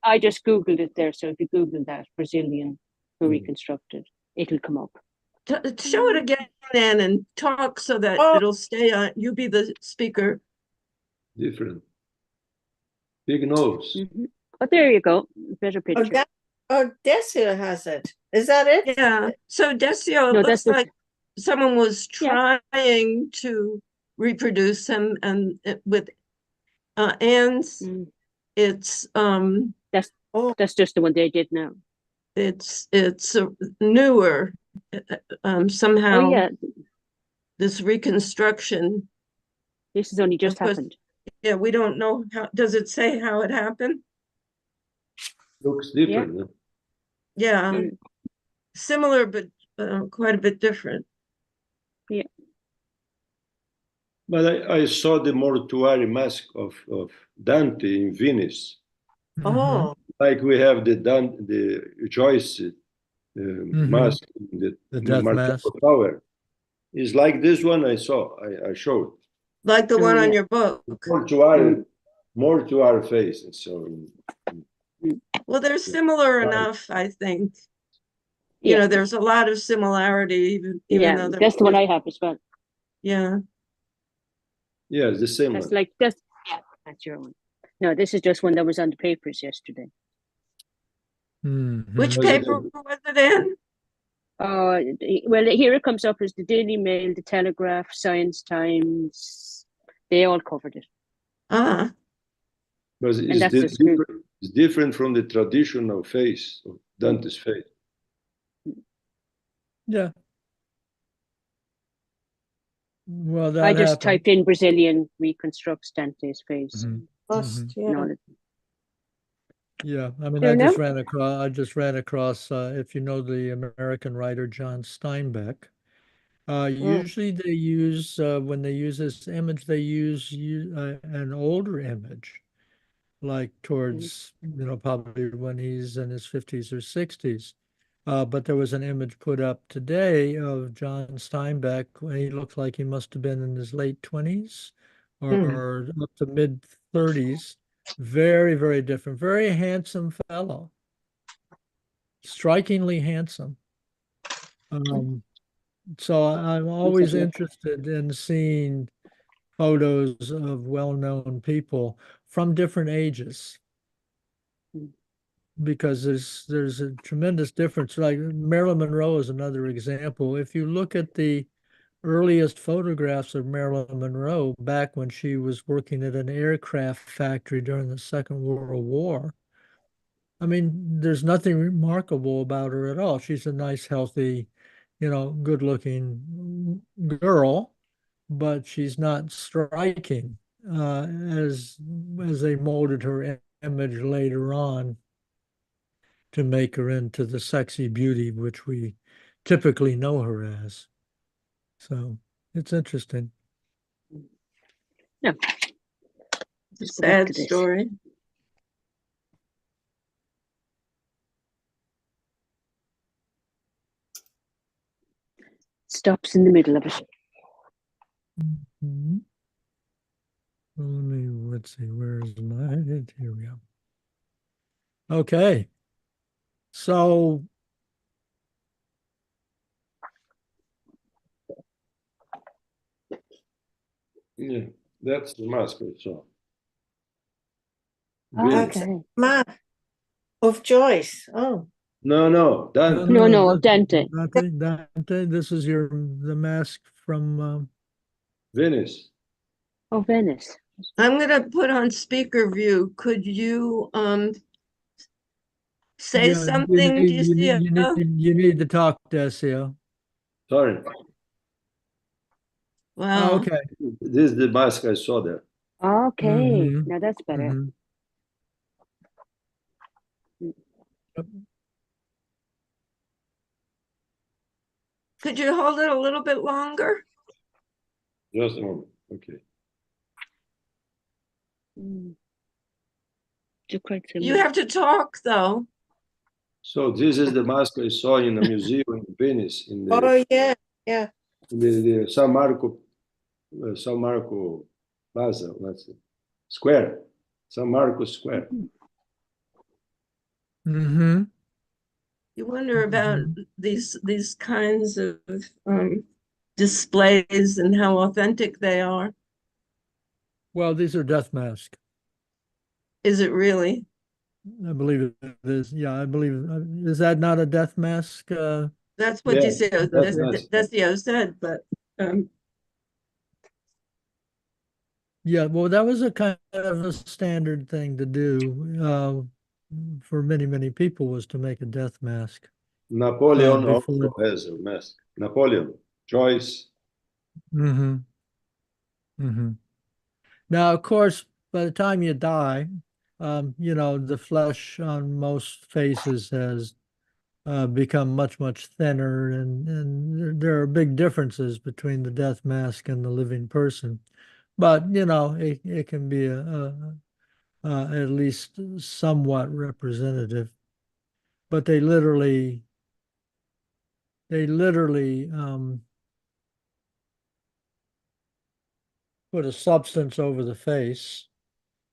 I just Googled it there. So if you Google that Brazilian who reconstructed, it'll come up.
Show it again, Ann, and talk so that
Oh.
it'll stay on. You be the speaker.
Different. Big nose.
Oh, there you go. Better picture.
Decio has it. Is that it?
Yeah. So Decio,
No,
it looks
that's
like someone was
Yeah.
trying to reproduce him, and with Ann's, it's
That's just the one they did now.
it's newer. Somehow
Oh yeah,
this reconstruction.
this has only just
Of course.
happened.
Yeah, we don't know how. Does it say how it happened?
Looks different. huh?
Yeah, similar but quite a bit different.
Yeah.
But I saw the mortuary mask of Dante in Venice.
Oh.
Like we have the Joyce mask in
The
the
death
Martello
mask.
Tower. It's like this one I saw. I showed.
Like the one on your book.
Mortuary face. And so.
Well, they're similar enough, I think. You
Yeah.
know, there's a lot of similarity, even though
that's the one I have as well.
Yeah.
Yeah, it's the same
That's
one.
like that's your one. No, this is just one that was on the papers yesterday.
Which paper was it in?
Well, here it comes up as the Daily Mail, the Telegraph, Science Times. They all covered it.
Ah.
But it's different from the traditional face of Dante's face.
Yeah. Well, that
I just
happened.
typed in Brazilian reconstructs Dante's face.
Yeah, I mean,
There
I just
now?
ran across. If you know the American writer John Steinbeck, usually they use when they use this image, they use an older image, like towards probably when he's in his 50s or 60s. But there was an image put up today of John Steinbeck when he looked like he must have been in his late 20s or up to mid 30s. Very, very different. Very handsome fellow. Strikingly handsome. So I'm always interested in seeing photos of well-known people from different ages because there's a tremendous difference. Like Marilyn Monroe is another example. If you look at the earliest photographs of Marilyn Monroe back when she was working at an aircraft factory during the Second World War, I mean, there's nothing remarkable about her at all. She's a nice, healthy, good-looking girl, but she's not striking as they molded her image later on to make her into the sexy beauty which we typically know her as. So it's interesting.
No.
It's a sad story.
Stops in the middle of it.
Let's see, where's my, here we go. Okay. So
yeah, that's the mask I saw.
Okay.
Of Joyce. Oh.
No, Dante.
No, Dante.
Dante, this is the mask from
Venice.
Oh, Venice.
I'm gonna put on speaker view. Could you say something,
you need to talk, Decio.
Sorry.
Wow.
Okay.
This is the mask I saw there.
Okay. Now that's better.
Could you hold it a little bit longer?
Just a moment. Okay.
Quite
You
similar.
have to talk, though.
So this is the mask I saw in a museum in Venice, in the,
Oh, yeah, yeah.
in the San Marco Plaza, let's see, Square, San Marco Square.
Mm-hmm.
You wonder about these kinds of displays and how authentic they are.
Well, these are death masks.
Is it really?
I believe it is. Yeah, I believe. Is that not a death mask?
That's what
Yeah,
Desio said, but
Yeah, well, that was a kind of a standard thing to do for many, many people was to make a death mask
Napoleon
before.
also has a mask. Napoleon, Joyce.
Mm-hmm. Mm-hmm. Now, of course, by the time you die, the flesh on most faces has become much, much thinner, and there are big differences between the death mask and the living person. But, it can be at least somewhat representative. But they literally put a substance over the face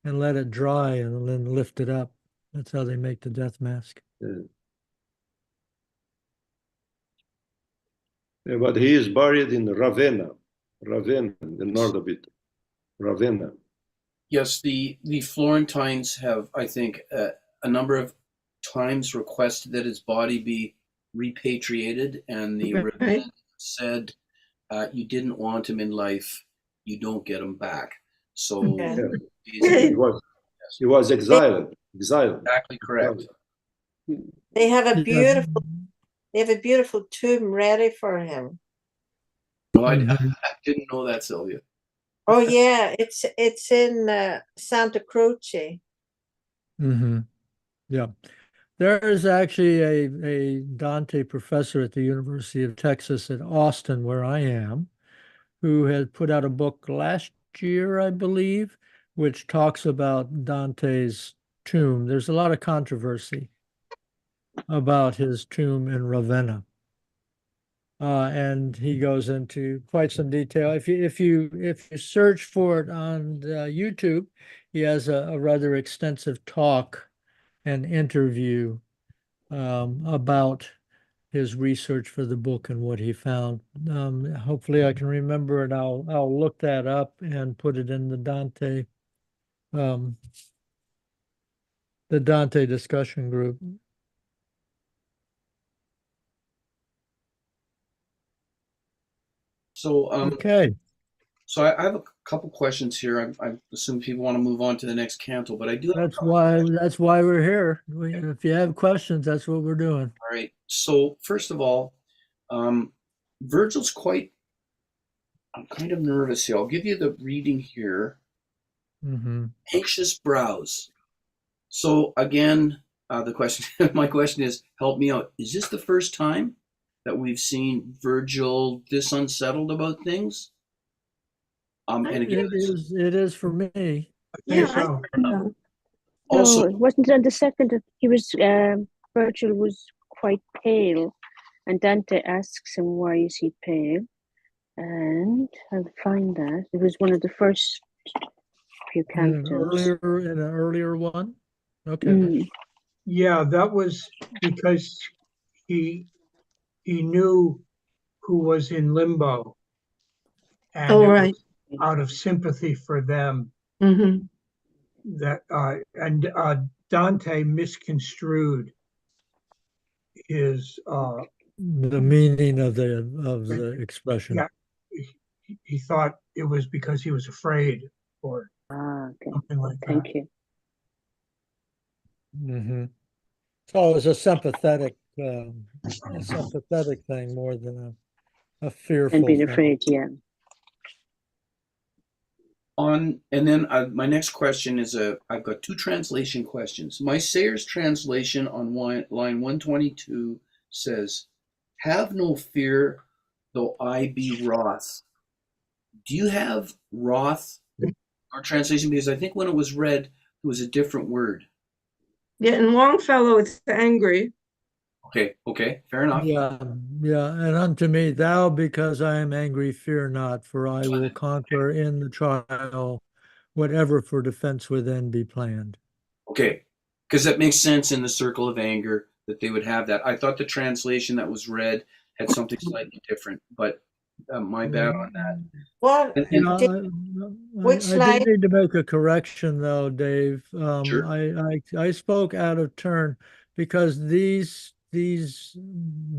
and let it dry and then lift it up. That's how they make the death mask.
Yeah. Yeah, but he is buried in Ravenna, the north of it, Ravenna.
Yes, the Florentines have, I think, a number of times requested that his body be repatriated, and the
right.
Ravenna said, "You didn't want him in life, you don't get him back." So
Yeah.
He was exiled.
Exactly correct.
They have a
Yeah.
beautiful tomb ready for him.
No, I
Mhm.
didn't know that, Sylvia.
Oh yeah, it's in Santa Croce.
Mm-hmm. Yeah. There is actually a Dante professor at the University of Texas at Austin, where I am, who had put out a book last year, I believe, which talks about Dante's tomb. There's a lot of controversy about his tomb in Ravenna. And he goes into quite some detail. If you search for it on YouTube, he has a rather extensive talk and interview about his research for the book and what he found. Hopefully, I can remember it. I'll look that up and put it in um, the Dante discussion group.
So,
Okay.
so I have a couple questions here. I assume people want to move on to the next canto, but I do have a
That's
couple.
why we're here. If you have questions, that's what we're doing.
All right. So first of all, Virgil's quite. I'm kind of nervous here. I'll give you the reading here.
Mm-hmm.
Anxious brows. So again, the question. My question is, help me out. Is this the first time that we've seen Virgil this unsettled about things? And again,
It is for me.
I
Yeah,
think
I
so.
think so.
also,
No, it wasn't on the second. He was Virgil was quite pale, and Dante asks him why is he pale, and I'll find that it was one of the first few cantos.
In an earlier one. Okay.
Mm.
Yeah, that was because he knew who was in limbo, and
Oh,
it
right.
was out of sympathy for them
Mm-hmm.
that Dante misconstrued his
The meaning of the expression.
yeah, he thought it was because he was afraid or
Okay.
something like that.
Thank you.
Mm-hmm. So it was a sympathetic thing more than a fearful
And being
thing.
afraid, yeah.
and then my next question is I've got two translation questions. My Sayers translation on line 122 says, "Have no fear though I be wroth. Do you have wroth or translation? Because I think when it was read, it was a different word.
Yeah, in Longfellow, it's angry.
Okay, fair enough.
Yeah, yeah. And unto me, thou, because I am angry, fear not, for I will conquer in the trial whatever for defense within be planned.
Okay, because that makes sense in the circle of anger that they would have that. I thought the translation that was read had something slightly different, but my bad on that.
What
And
which
I do
line?
need to make a correction though, Dave.
sure,
I spoke out of turn because these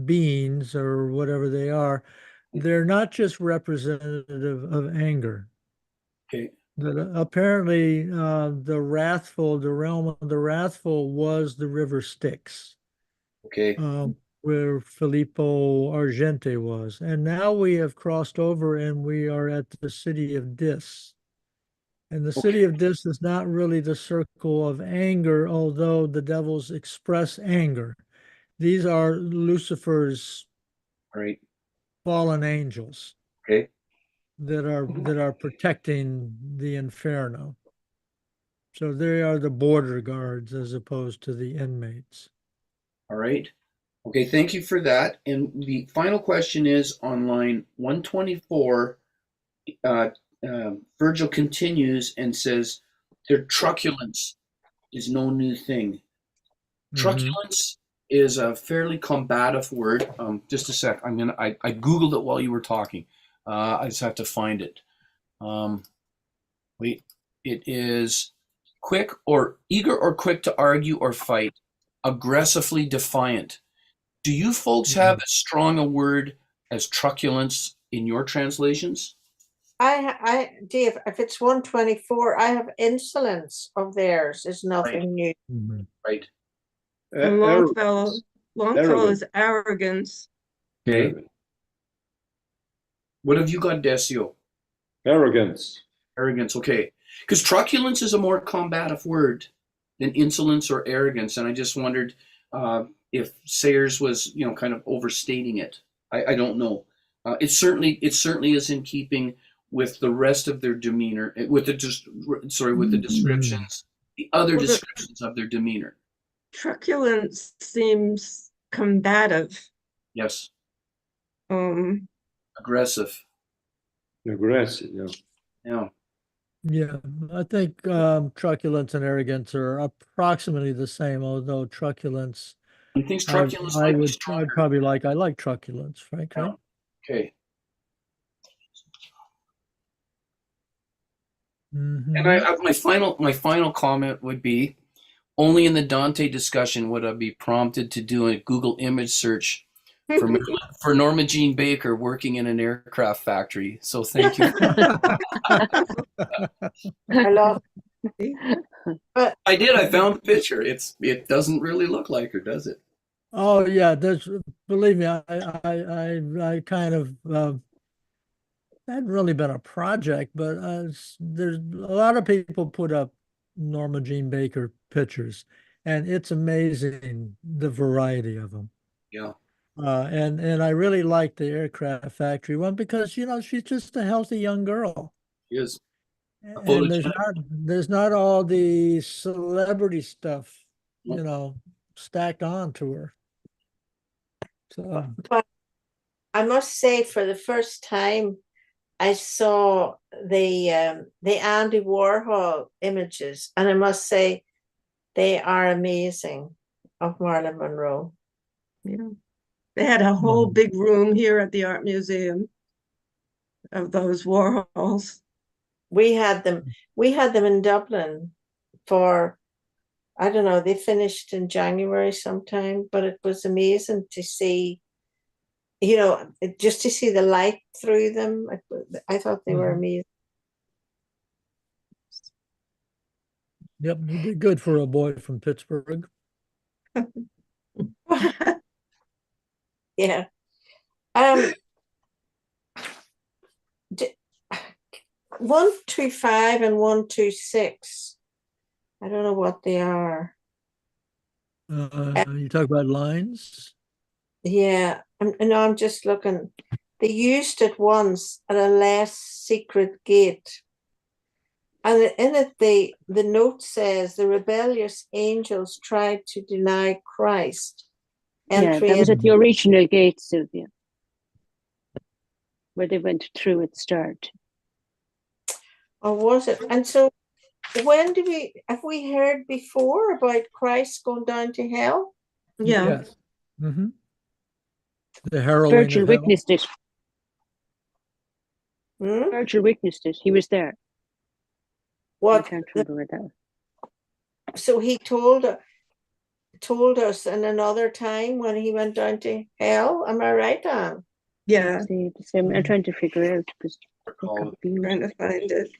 beings or whatever they are, they're not just representative of anger.
okay,
That apparently the realm of the wrathful was the river Styx,
okay,
where Filippo Argente was. And now we have crossed over and we are at the city of Dis. And the
okay,
city of Dis is not really the circle of anger, although the devils express anger. These are Lucifer's
all right,
fallen angels
okay,
that are protecting the inferno. So they are the border guards as opposed to the inmates.
all right. Okay, thank you for that. And the final question is on line 124. Uh, Virgil continues and says, their truculence is no new thing. Truculence is a fairly combative word. Just a sec. I Googled it while you were talking. I just have to find it. Wait, it is quick or eager or quick to argue or fight, aggressively defiant. Do you folks have as strong a word as truculence in your translations?
Dave, if it's 124, I have insolence of theirs is
Right,
nothing new.
right.
And Longfellow
Arrogant.
is arrogance.
Okay. What have you got, Decio?
Arrogance.
Arrogance, okay. Because truculence is a more combative word than insolence or arrogance, and I just wondered if Sayers was, kind of overstating it. I don't know. It certainly is in keeping with the rest of their demeanor, with the descriptions, the other
Well,
descriptions of their demeanor.
Truculence seems combative.
Yes,
Um,
aggressive.
Aggressive, yeah.
Yeah.
Yeah, I think truculence and arrogance are approximately the same, although truculence,
He thinks truculence might be stronger.
I like truculence, frankly.
Yeah. Okay. And my final comment would be, only in the Dante discussion would I be prompted to do a Google image search for Norma Jean Baker working in an aircraft factory. So thank you.
I love but
I did. I found the picture. It doesn't really look like her, does it?
Oh yeah, believe me, I kind of hadn't really been a project, but there's a lot of people put up Norma Jean Baker pictures, and it's amazing the variety of them.
Yeah.
And I really like the aircraft factory one because she's just a healthy young girl,
She is.
and there's not all the celebrity stuff, stacked on to her. So
but I must say, for the first time, I saw the Andy Warhol images, and I must say they are amazing of Marilyn Monroe.
yeah. They had a whole big room here at the Art Museum of those Warhols.
We had them in Dublin for, I don't know, they finished in January sometime, but it was amazing to see, just to see the light through them. I thought they were amazing.
Yep, he did good for a boy from Pittsburgh.
Yeah. 125 and 126. I don't know what they are.
You talk about lines?
Yeah, I'm just looking. They used it once at a less secret gate. And in it, the note says the rebellious angels tried to deny Christ
Yeah, that was at the original gate, Sylvia, where they went through at the start.
Or was it? And so when have we heard before about Christ going down to hell?
Yeah.
Yes. Mm-hmm. The harrowing
Virgil
of hell.
witnessed it.
Hmm?
Virgil witnessed it. He was there.
What?
I can't remember that.
So he told us in another time when he went down to hell. Am I right, Anne?
Yeah.
See, I'm trying to figure out because
Trying to find it.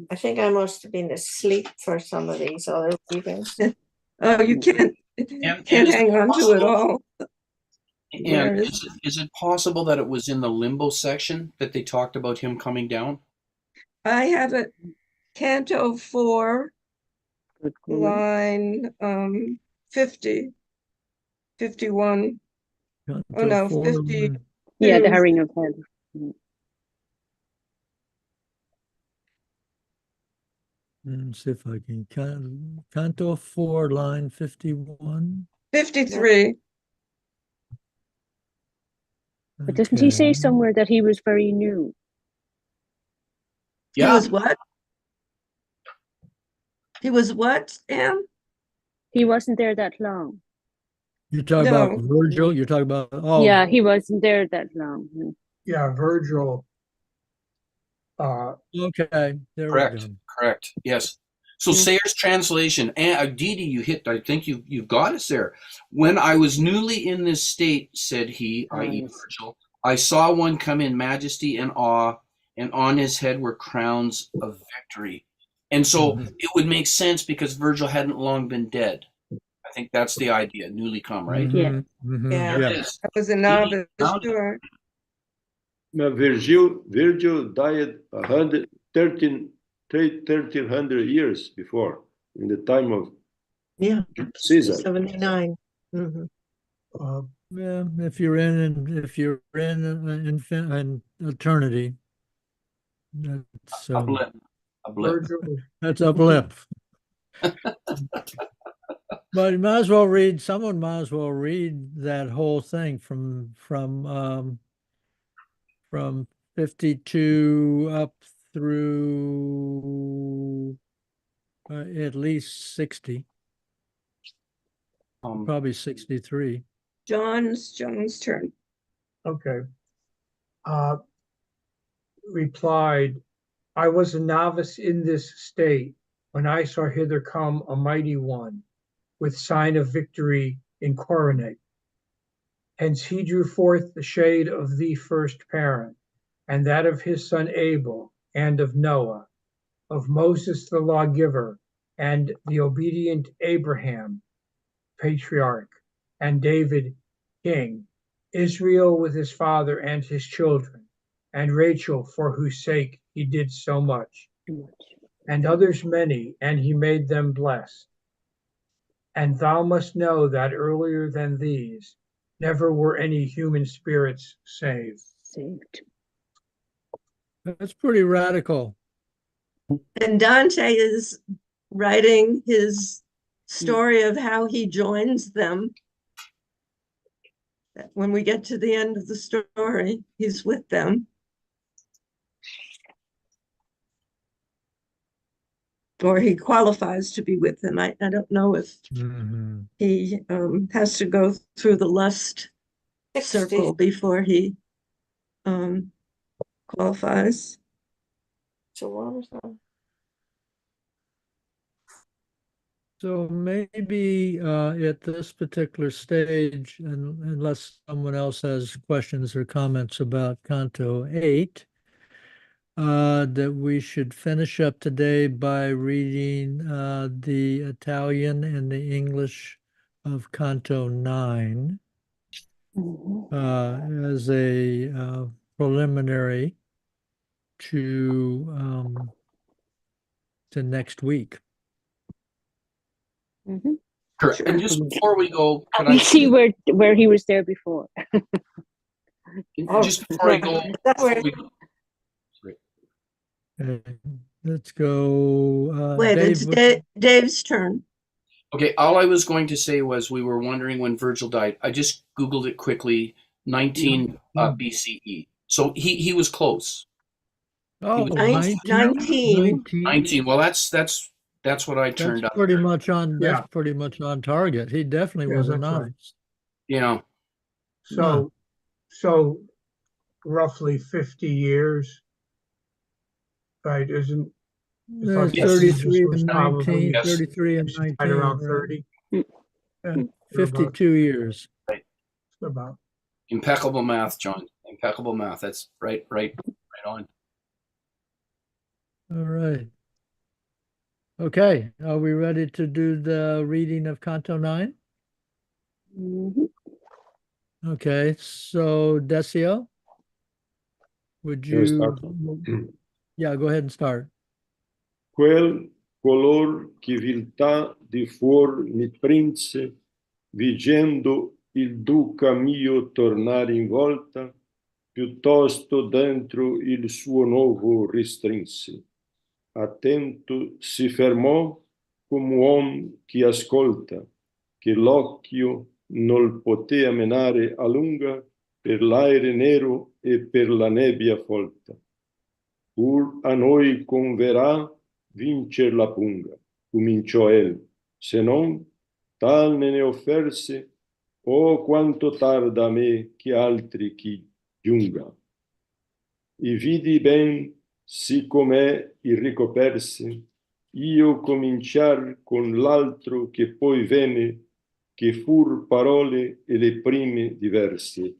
I think I must have been asleep for some of these other readings.
Oh, you can't hang on to it all.
And is it possible that it was in the limbo section that they talked about him coming down?
I have it, Canto 4, line 50, 51. Oh no, 50.
Yeah, the harrowing of hell.
Let's see if I can Canto 4, line 51.
53.
But doesn't he say somewhere that he was very new?
Yeah.
He was what? He was what, Anne?
He wasn't there that long.
You're talking about Virgil? You're talking about,
yeah, he wasn't there that long.
Yeah, Virgil.
Okay, there
Correct.
we go.
Correct. Yes. So Sayer's translation, and Dee Dee, I think you've got us there. When I was newly in this state, said he, i.e. Virgil, I saw one come in majesty and awe, and on his head were crowns of victory. And so it would make sense because Virgil hadn't long been dead. I think that's the idea, newly come, right?
Yeah.
Yeah.
That was a novice, sure.
Now, Virgil died 1300 years before, in the time of Caesar.
79.
Yeah, if you're in eternity, that's
a blip.
That's a blip. But someone might as well read that whole thing from 52 up through at least 60. Probably 63.
John's turn.
Okay. Replied, I was a novice in this state when I saw hither come a mighty one with sign of victory in coronate. Hence he drew forth the shade of the first parent, and that of his son Abel, and of Noah, of Moses the lawgiver, and the obedient Abraham, patriarch, and David, king, Israel with his father and his children, and Rachel, for whose sake he did so much, and others many, and he made them blessed. And thou must know that earlier than these, never were any human spirits saved.
That's pretty radical.
And Dante is writing his story of how he joins them. When we get to the end of the story, he's with them. Or he qualifies to be with them. I don't know if he has to go through the lust circle before he qualifies.
So what was that?
So maybe at this particular stage, and unless someone else has questions or comments about Canto 8, that we should finish up today by reading the Italian and the English of Canto 9 as a preliminary to next week.
Sure. And just before we go,
we see where he was there before.
Oh,
Just before I go,
that way.
Sorry.
Okay, let's go.
Wait,
Dave,
it's Dave's turn.
Okay, all I was going to say was we were wondering when Virgil died. I just Googled it quickly, 19 BCE. So he was close.
oh,
was
19?
19.
19. Well, that's what I
That's
turned up.
pretty much on.
Yeah.
That's pretty much on target. He definitely
Yeah,
was a
that's right.
novice.
Yeah.
So roughly 50 years, right? Isn't if I'm
There's
Yes.
guessing this
33
was
and
probably
19,
Yes.
33 and
right
19,
around
right?
30,
Yeah,
thereabouts.
52 years.
About.
Impeccable math, John. Impeccable math. That's right on.
All right. Okay, are we ready to do the reading of Canto 9?
Mhm.
Okay, so Decio, would
Devo
you,
start?
yeah, go ahead and start.
Quel color che viltà di fuor mi prinse, vigendo il duca mio tornare in volta, piuttosto dentro il suo nuovo ristrinse. Attento si fermò come uom che ascolta, che l'occhio non potea menare a lunga per l'aere nero e per la nebbia folta. Pur a noi converrà vincer la punga, cominciò el, se non, tal me ne offerse, oh quanto tarda a me che altri chi giunga. E vidi ben, sì com'è il ricoperse, io cominciar con l'altro che poi venne, che fur parole e le prime diverse,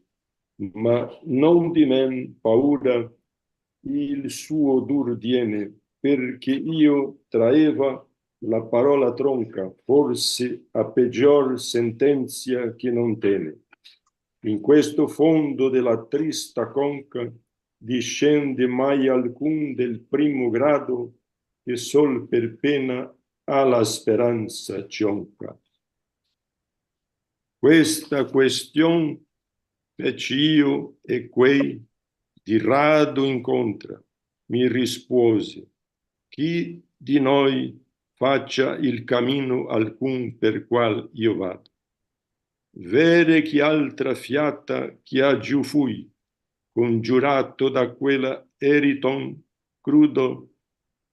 ma non di men paura il suo dur diene, perché io traeva la parola tronca, forse a peggior sentenzia che non tene. In questo fondo della trista conca discende mai alcun del primo grado che sol per pena alla speranza cionca. Questa question feci io e quei di rado incontra mi rispose, chi di noi faccia il cammino alcun per qual io vado. Vere chi altra fiata che a giù fui, congiurato da quella eriton crudo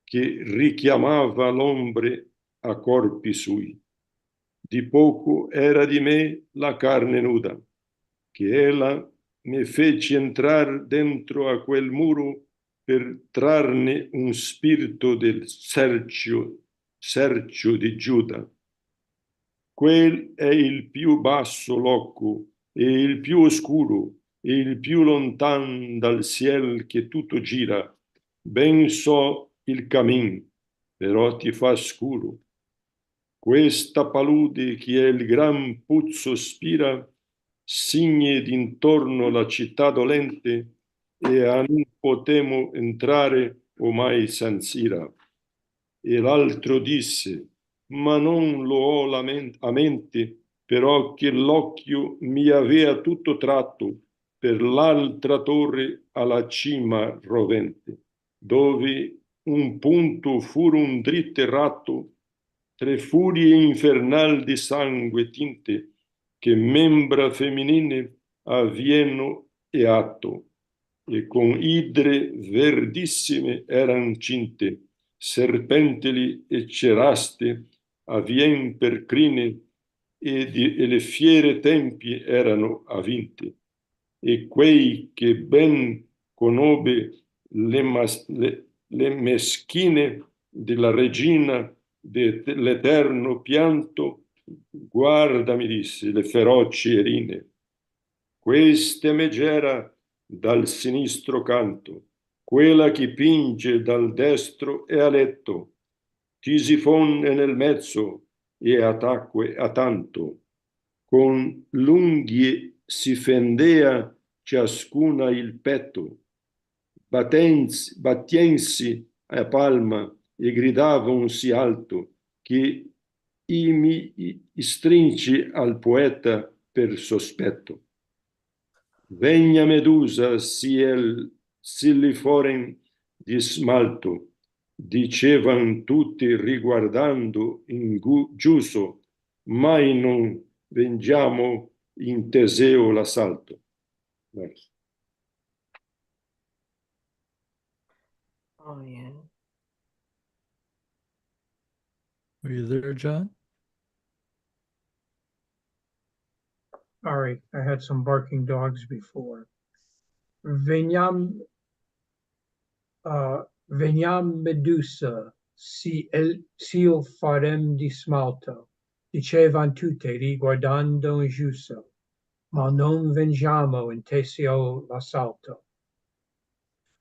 che richiamava l'ombre a corpi sui. Di poco era di me la carne nuda, che ella mi fece entrar dentro a quel muro per trarne un spirito del sercio di Giuda. Quel è il più basso loco e il più oscuro e il più lontan dal ciel che tutto gira. Ben so il cammin, però ti fa scuro. Questa palude che è il gran puzzo spira, signe d'intorno la città dolente e a non potemo entrare ormai sansira. E l'altro disse, ma non lo ho a mente, però che l'occhio mi avea tutto tratto per l'altra torre alla cima rovente, dove un punto fu un dritto errato, tre furie infernal di sangue tinte, che membra femminine avvieno e atto, e con idre verdissime eran cinte, serpentili e ceraste avvien per crine, e le fiere tempie erano avinte. E quei che ben conobbe le meschine della regina dell'eterno pianto, guarda, mi disse, le feroci erine. Queste megera dal sinistro canto, quella che pinge dal destro e a letto, Tisifon è nel mezzo e attacque a tanto, con l'unghie si fendea ciascuna il petto, battiensi a palma e gridavano sì alto che mi stringi al poeta per sospetto. Vegna Medusa si li foren di smalto, dicevan tutti riguardando in giuso, mai non vengiamo in Teseo l'assalto. Nice.
Oh, yeah.
Are you there, John?
Sorry, I had some barking dogs before. Veniam, veniam Medusa, sil farem di smalto, dicevan tutte riguardando in giusto, ma non vengiamo in Teseo l'assalto.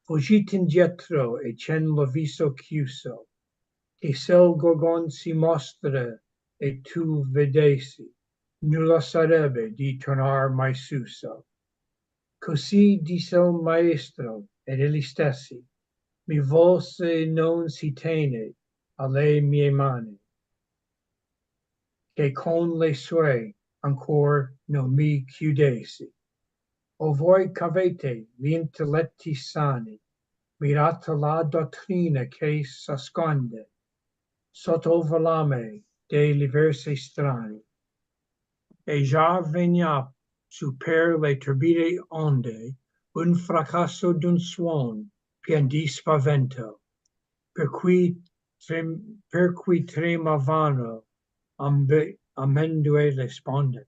Fuggite indietro e c'en lo viso chiuso, che se il gorgon si mostra e tu vedessi, nulla sarebbe di tornar mai suso. Così disse il maestro ed egli stessi, mi volse non si tene alle mie mani, che con le sue ancor non mi chiudessi. O voi c'avete gli intelletti sani, mirate la dottrina che s'asconde sotto il volame dei versi strani, e già vegna su per le turbide onde un fracasso d'un suon pien di spavento, per cui tremavano ambedue le sponde.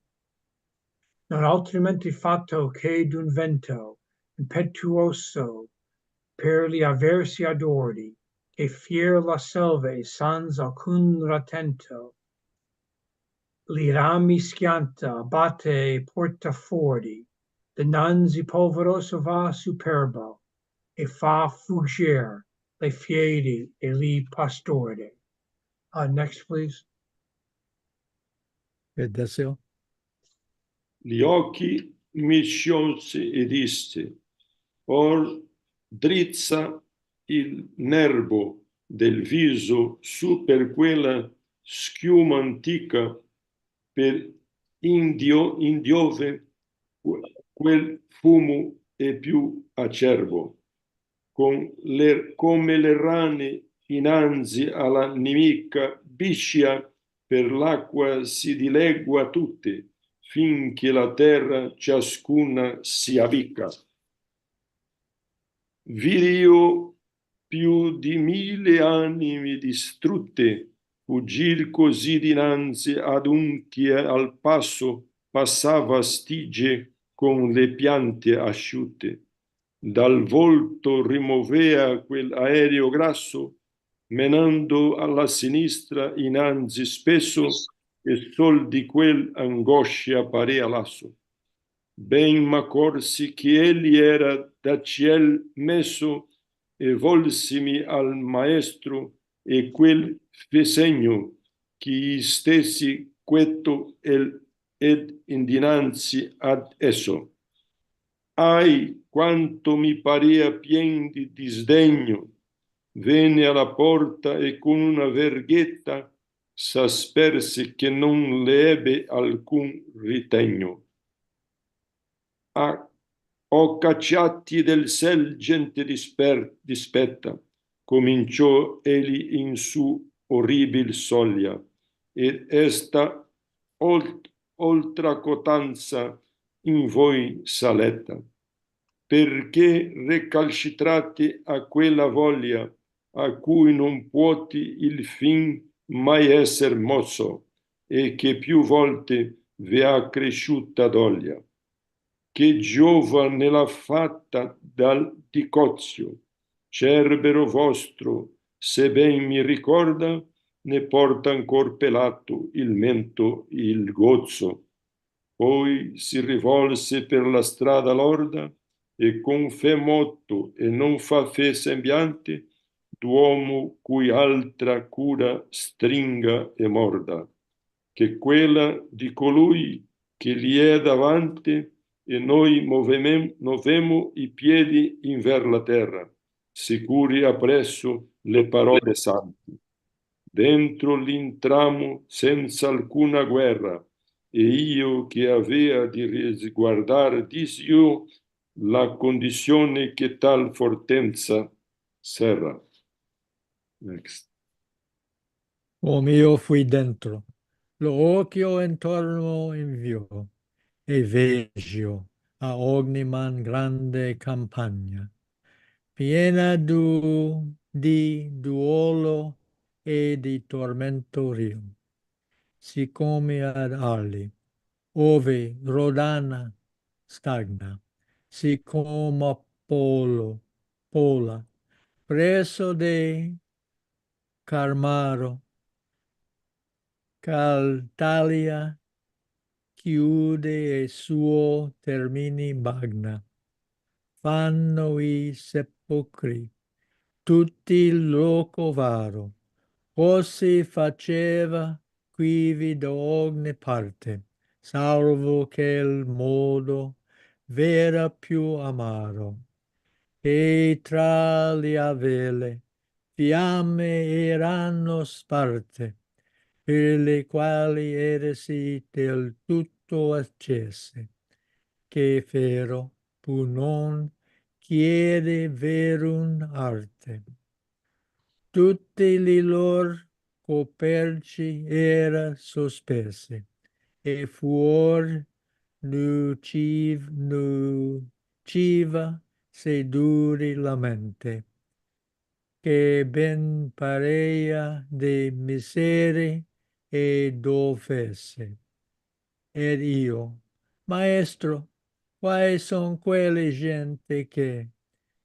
Non altrimenti fatto che d'un vento impetuoso per gli avversi adordi, che fier la selva e sans alcun ratento, li rami schianta, abbatte e porta fuori, dinanzi polveroso va superbo, e fa fuggir le fiedi e li pastori. Next, please.
Okay, Desio.
Gli occhi mi sciolse e disse, or drizza il nervo del viso su per quella schiuma antica, per indiove quel fumo è più acerbo, come le rane innanzi alla nemica biscia per l'acqua si dilegua tutte, finché la terra ciascuna si avvica. Vidi io più di 1000 anime distrutte, fuggir così dinanzi ad un che al passo passava stige con le piante asciutte. Dal volto rimovea quell'aereo grasso, menando alla sinistra innanzi spesso, e sol di quell'angoscia parea lasso. Ben m'accorsi che egli era da ciel messo, e volsimi al maestro, e quel fe segno che stessi quieto ed indinanzi ad esso. Ai, quanto mi parea pien di disdegno, venne alla porta e con una verghetta s'asperse che non le ebbe alcun ritegno. O cacciati del sel gente dispetta, cominciò egli in su orribil soglia, ed esta oltra cotanza in voi saletta, perché recalcitrati a quella voglia a cui non puoti il fin mai esser mosso, e che più volte vi ha cresciuta doglia, che giova nella fatta dal dicozio, cerbero vostro, se ben mi ricorda, ne porta ancor pelato il mento il gozzo. Poi si rivolse per la strada lorda, e con fe motto e non fa fe sembiante, d'uomo cui altra cura stringa e morda, che quella di colui che gli è davanti, e noi movemo i piedi in ver la terra, sicuri appresso le parole sante. Dentro l'intramo senza alcuna guerra, e io che avea di risguardar disio la condizione che tal fortenza serra. Next.
Como io fui dentro, lo occhio intorno invio, e veggio a ogniman grande campagna, piena di duolo e di tormento rio, siccome ad ali, ove Rodana stagna, siccome Pola, presso de Carmaro, Caltalia, chiude e suo termini magna, fanno i sepolcri, tutti il loco varo, così faceva quivi da ogni parte, salvo che il modo vera più amaro, e tra le vele fiamme erano sparte, per le quali eresi del tutto accese, che fero pu non chiede verum arte. Tutti li lor coperci era sospese, e fuor nuciva se duri la mente, che ben parea de misere e dovesse. Ed io, maestro, quali son quelle gente che,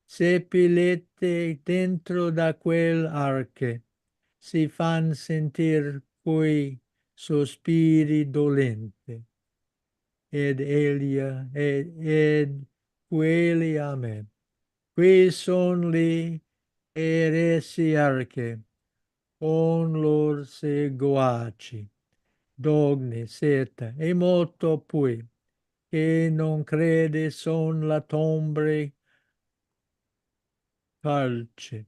seppellite dentro da quel arche, si fan sentir quei sospiri dolenti, ed quelli a me. Qui son li eresiarche, con lor seguaci, dogni, seta, e molto poi, che non crede son la tombre calce,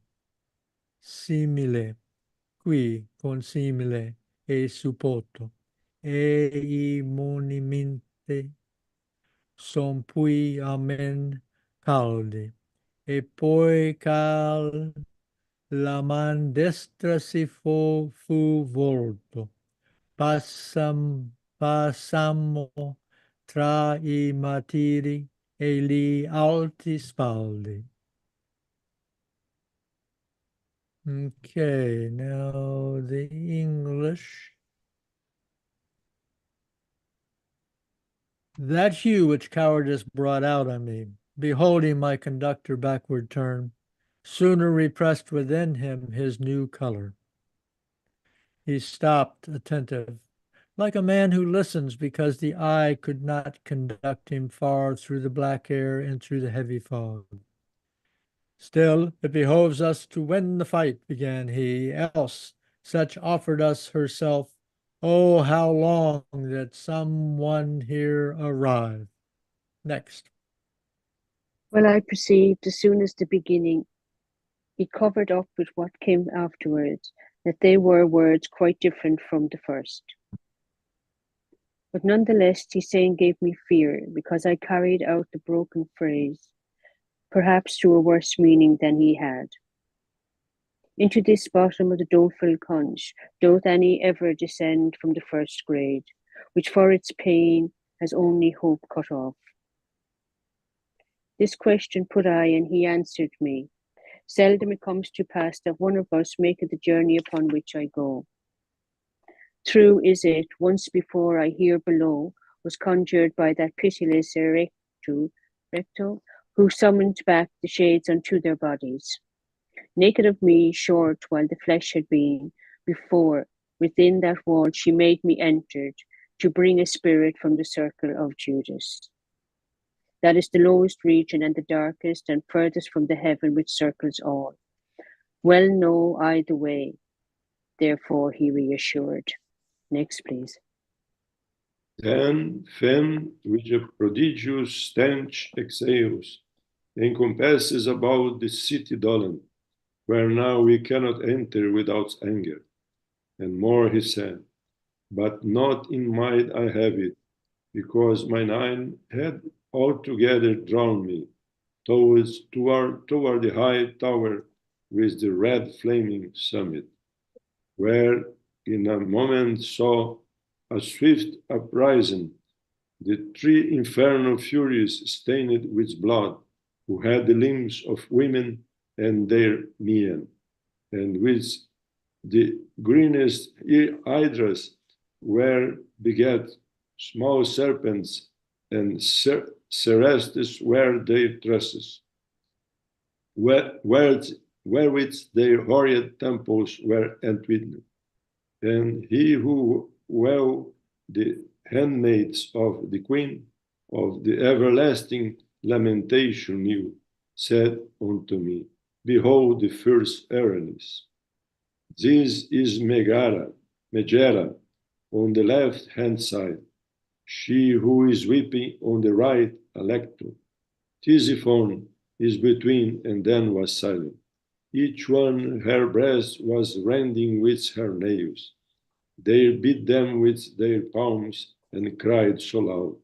simile, qui con simile e suppoto, e i monumenti son pui amen caldi, e poi cal la man destra si fu volto, passammo tra i matiri e gli alti spaldi. Okay, now the English. That hue which cowardice brought out on me, beholding my conductor backward turn, sooner repressed within him his new color. He stopped, attentive, like a man who listens because the eye could not conduct him far through the black air and through the heavy fog. Still, it behoves us to win the fight, began he, else such offered us herself. Oh, how long that someone here arrive. Next.
Well, I perceived as soon as the beginning he covered up with what came afterwards, that they were words quite different from the first. But nonetheless, his saying gave me fear, because I carried out the broken phrase, perhaps to a worse meaning than he had. Into this bottom of the doleful conch doth any ever descend from the first grade, which for its pain has only hope cut off? This question put I, and he answered me, seldom it comes to pass that one of us maketh the journey upon which I go. True is it, once before I here below was conjured by that pitiless recto, who summoned back the shades unto their bodies. Naked of me, short while the flesh had been, before, within that wall she made me entered, to bring a spirit from the circle of Judas. That is the lowest region and the darkest and furthest from the heaven which circles all. Well know I the way, therefore he reassured. Next, please.
Then fem with a prodigious stench exhales, encompasses about the city Dolan, where now we cannot enter without anger. And more he said, but not in mind I have it, because mine eye had altogether drawn me toward the high tower with the red flaming summit, where in a moment saw a swift uprising, the three infernal furies stained with blood, who had the limbs of women and their mien, and with the greenest hydras were begat small serpents, and cerestes were their tresses, wherewith their horrid temples were entwined. And he who well the handmaids of the queen of the everlasting lamentation knew, said unto me, behold the first Aranis. This is Megara, on the left hand side. She who is weeping on the right, Alecto. Tisiphone is between, and then was silent. Each one her breast was rending with her nails. They beat them with their palms and cried so loud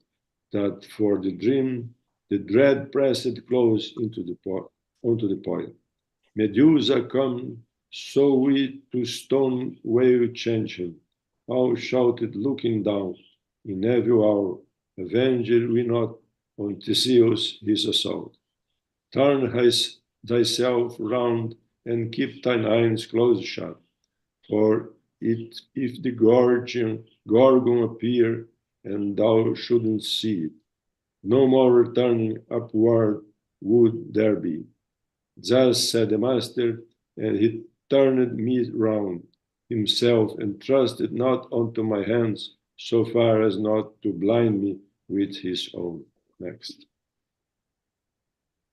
that for the dream the dread pressed close onto the point. Medusa come, so we to stone wave chanting, all shouted looking down, in every hour, avenged we not on Theseus his assault. Turn thyself round and keep thine eyes close shut, for if the Gorgon appear, and thou shouldn't see it, no more returning upward would there be. Thus said the master, and he turned me round himself and trusted not unto my hands, so far as not to blind me with his own. Next.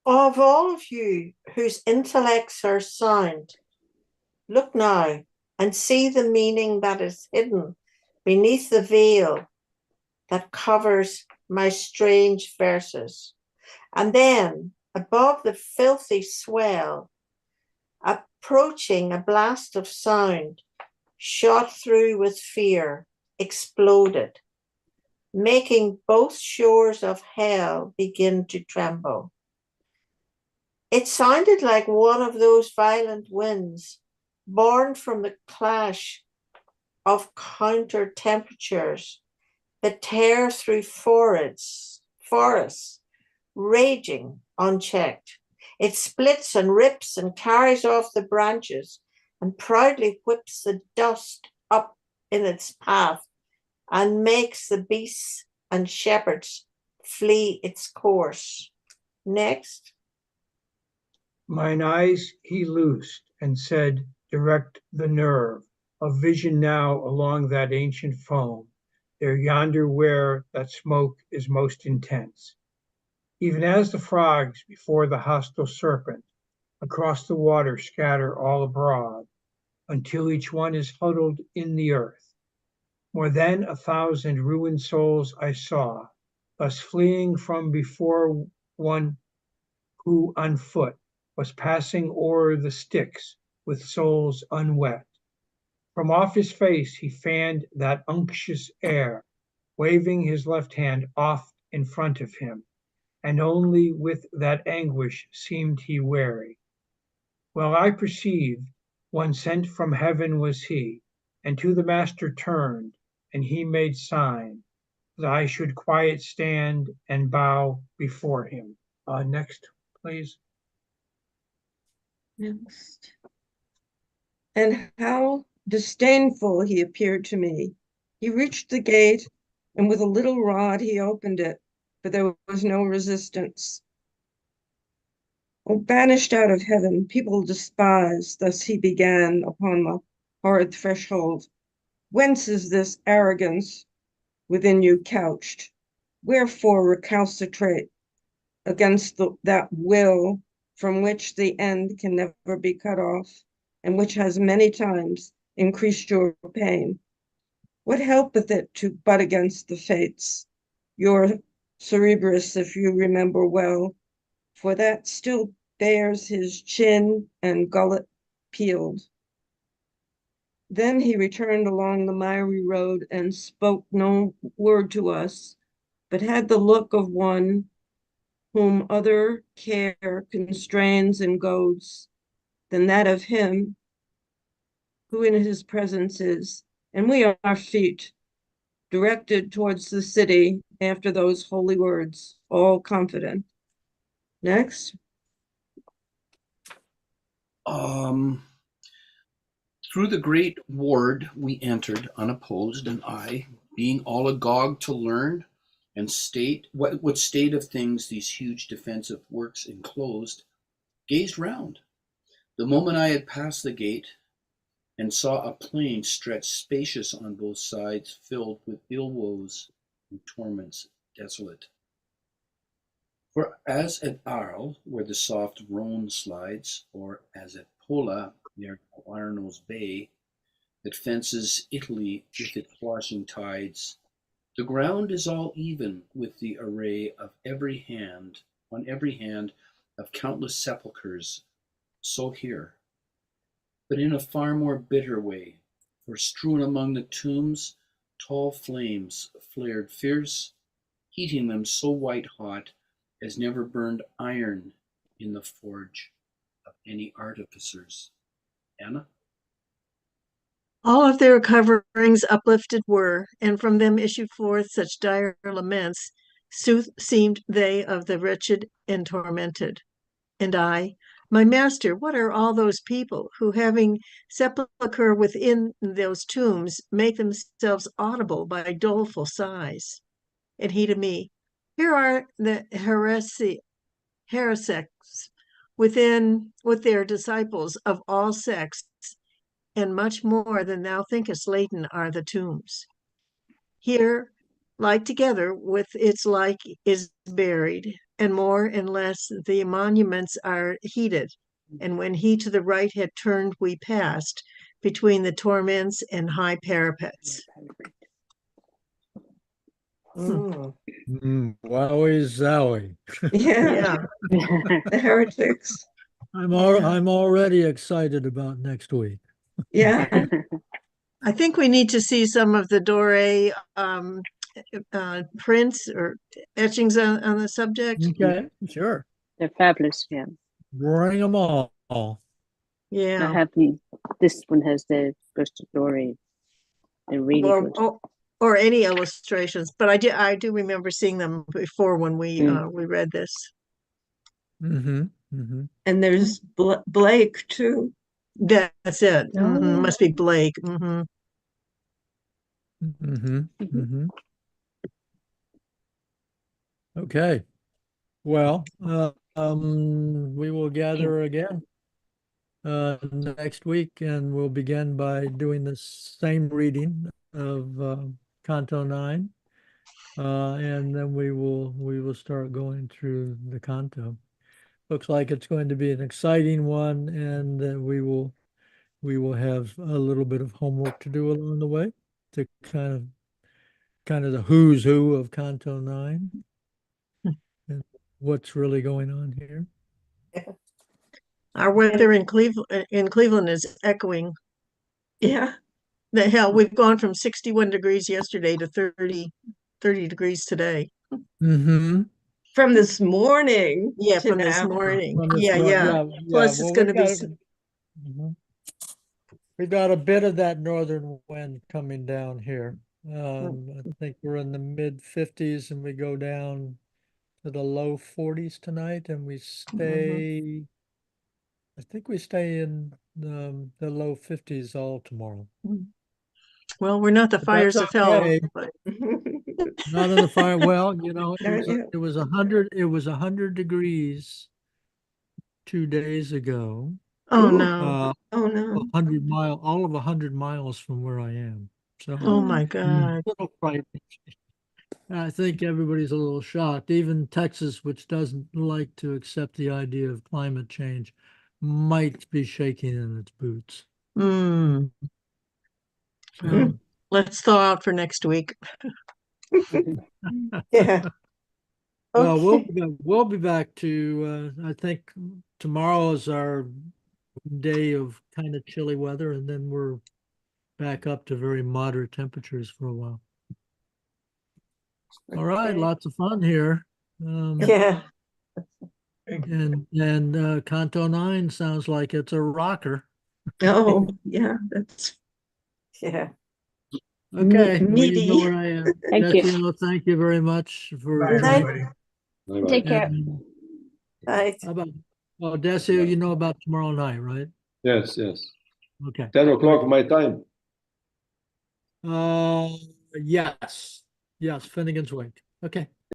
Of all of you whose intellects are sound, look now and see the meaning that is hidden beneath the veil that covers my strange verses. And then, above the filthy swell, approaching a blast of sound, shot through with fear, exploded, making both shores of hell begin to tremble. It sounded like one of those violent winds born from the clash of counter temperatures that tear through forests, raging unchecked. It splits and rips and carries off the branches and proudly whips the dust up in its path and makes the beasts and shepherds flee its course. Next.
Mine eyes he loosed and said, direct the nerve of vision now along that ancient foam, there yonder where that smoke is most intense. Even as the frogs before the hostile serpent across the water scatter all abroad, until each one is huddled in the earth. More than 1,000 ruined souls I saw, thus fleeing from before one who on foot was passing o'er the Styx with souls unwet. From off his face he fanned that unctuous air, waving his left hand off in front of him, and only with that anguish seemed he wary. Well I perceived one sent from heaven was he, and to the master turned, and he made sign that I should quiet stand and bow before him. Next, please.
Next. And how disdainful he appeared to me. He reached the gate, and with a little rod he opened it, but there was no resistance. Oh, banished out of heaven, people despise, thus he began upon the horrid threshold. Whence is this arrogance within you couched? Wherefore recalcitrate against that will from which the end can never be cut off, and which has many times increased your pain? What helpeth it to butt against the fates? Your Cerebrus, if you remember well, for that still bears his chin and gullet peeled. Then he returned along the miry road and spoke no word to us, but had the look of one whom other care constrains and goads than that of him who in his presence is. And we are our feet directed towards the city after those holy words, all confident. Next.
Through the great ward we entered unopposed, and I, being all agog to learn and state what state of things these huge defensive works enclosed, gazed round. The moment I had passed the gate and saw a plain stretched spacious on both sides, filled with ill woes and torments desolate. For as at Arles, where the soft Rhone slides, or as at Pola, near Arno's Bay, that fences Italy with its washing tides, the ground is all even with the array of on every hand, of countless sepulchres, so here, but in a far more bitter way, for strewn among the tombs, tall flames flared fierce, heating them so white hot as never burned iron in the forge of any artificers. Anna?
All of their coverings uplifted were, and from them issued forth such dire laments, sooth seemed they of the wretched and tormented. And I, my master, what are all those people who, having sepulchre within those tombs, make themselves audible by doleful sighs? And he to me, here are the heretics within with their disciples of all sects, and much more than thou thinkest laden are the tombs. Here, like together with its like is buried, and more and less the monuments are heeded. And when he to the right had turned, we passed between the torments and high parapets.
Wowie zowie.
Yeah, the heretics.
I'm already excited about next week.
Yeah.
I think we need to see some of the Doré prints or etchings on the subject.
Okay, sure.
They're fabulous, yeah.
Bring them all.
I
Yeah.
have this one has the ghost story. They're really good.
Or any illustrations, but I do remember seeing them before when we read this.
Mm-hmm. Mm-hmm.
And there's Blake too.
That's it.
Oh.
Must be Blake. Mm-hmm.
Mm-hmm. Mm-hmm. Okay. Well, we will gather again next week, and we'll begin by doing the same reading of Canto 9, and then we will start going through the canto. Looks like it's going to be an exciting one, and we will have a little bit of homework to do along the way to kind of the who's who of Canto 9 and what's really going on here.
Our weather in Cleveland is echoing.
Yeah.
The hell, we've gone from 61 degrees yesterday to 30 degrees today.
Mm-hmm.
From this morning.
Yeah,
to
from this
now.
morning.
From this
Yeah. Plus,
Well,
it's going to be.
We've got a bit of that northern wind coming down here. I think we're in the mid 50s, and we go down to the low 40s tonight, and we stay. I think we stay in the low 50s all tomorrow.
Well, we're not the
But
fires
that's
of hell.
okay.
But
Not in the fire. Well, you know,
Not yet.
it was 100 degrees 2 days ago.
oh no.
Oh no.
100 all of 100 miles from where I am. So
Oh my
a
God.
little frightening. I think everybody's a little shocked. Even Texas, which doesn't like to accept the idea of climate change, might be shaking in its boots.
Mm.
So,
Let's thaw out for next week.
Yeah.
well,
Okay.
we'll be back to I think tomorrow is our day of kind of chilly weather, and then we're back up to very moderate temperatures for a while. All right,
Okay.
lots of fun here.
Yeah.
And Canto 9 sounds like it's a rocker.
Oh, yeah, that's
Yeah.
Okay, well, you know
meaty.
where I am.
Thank you.
Desiano, thank you very much for
Bye,
tonight.
everybody.
Bye-bye.
Take care.
And
Right.
how about, well, Desio, you know about tomorrow night, right?
Yes, yes.
Okay.
10 o'clock my time.
Yes. Yes, Finnegan's Wake. Okay.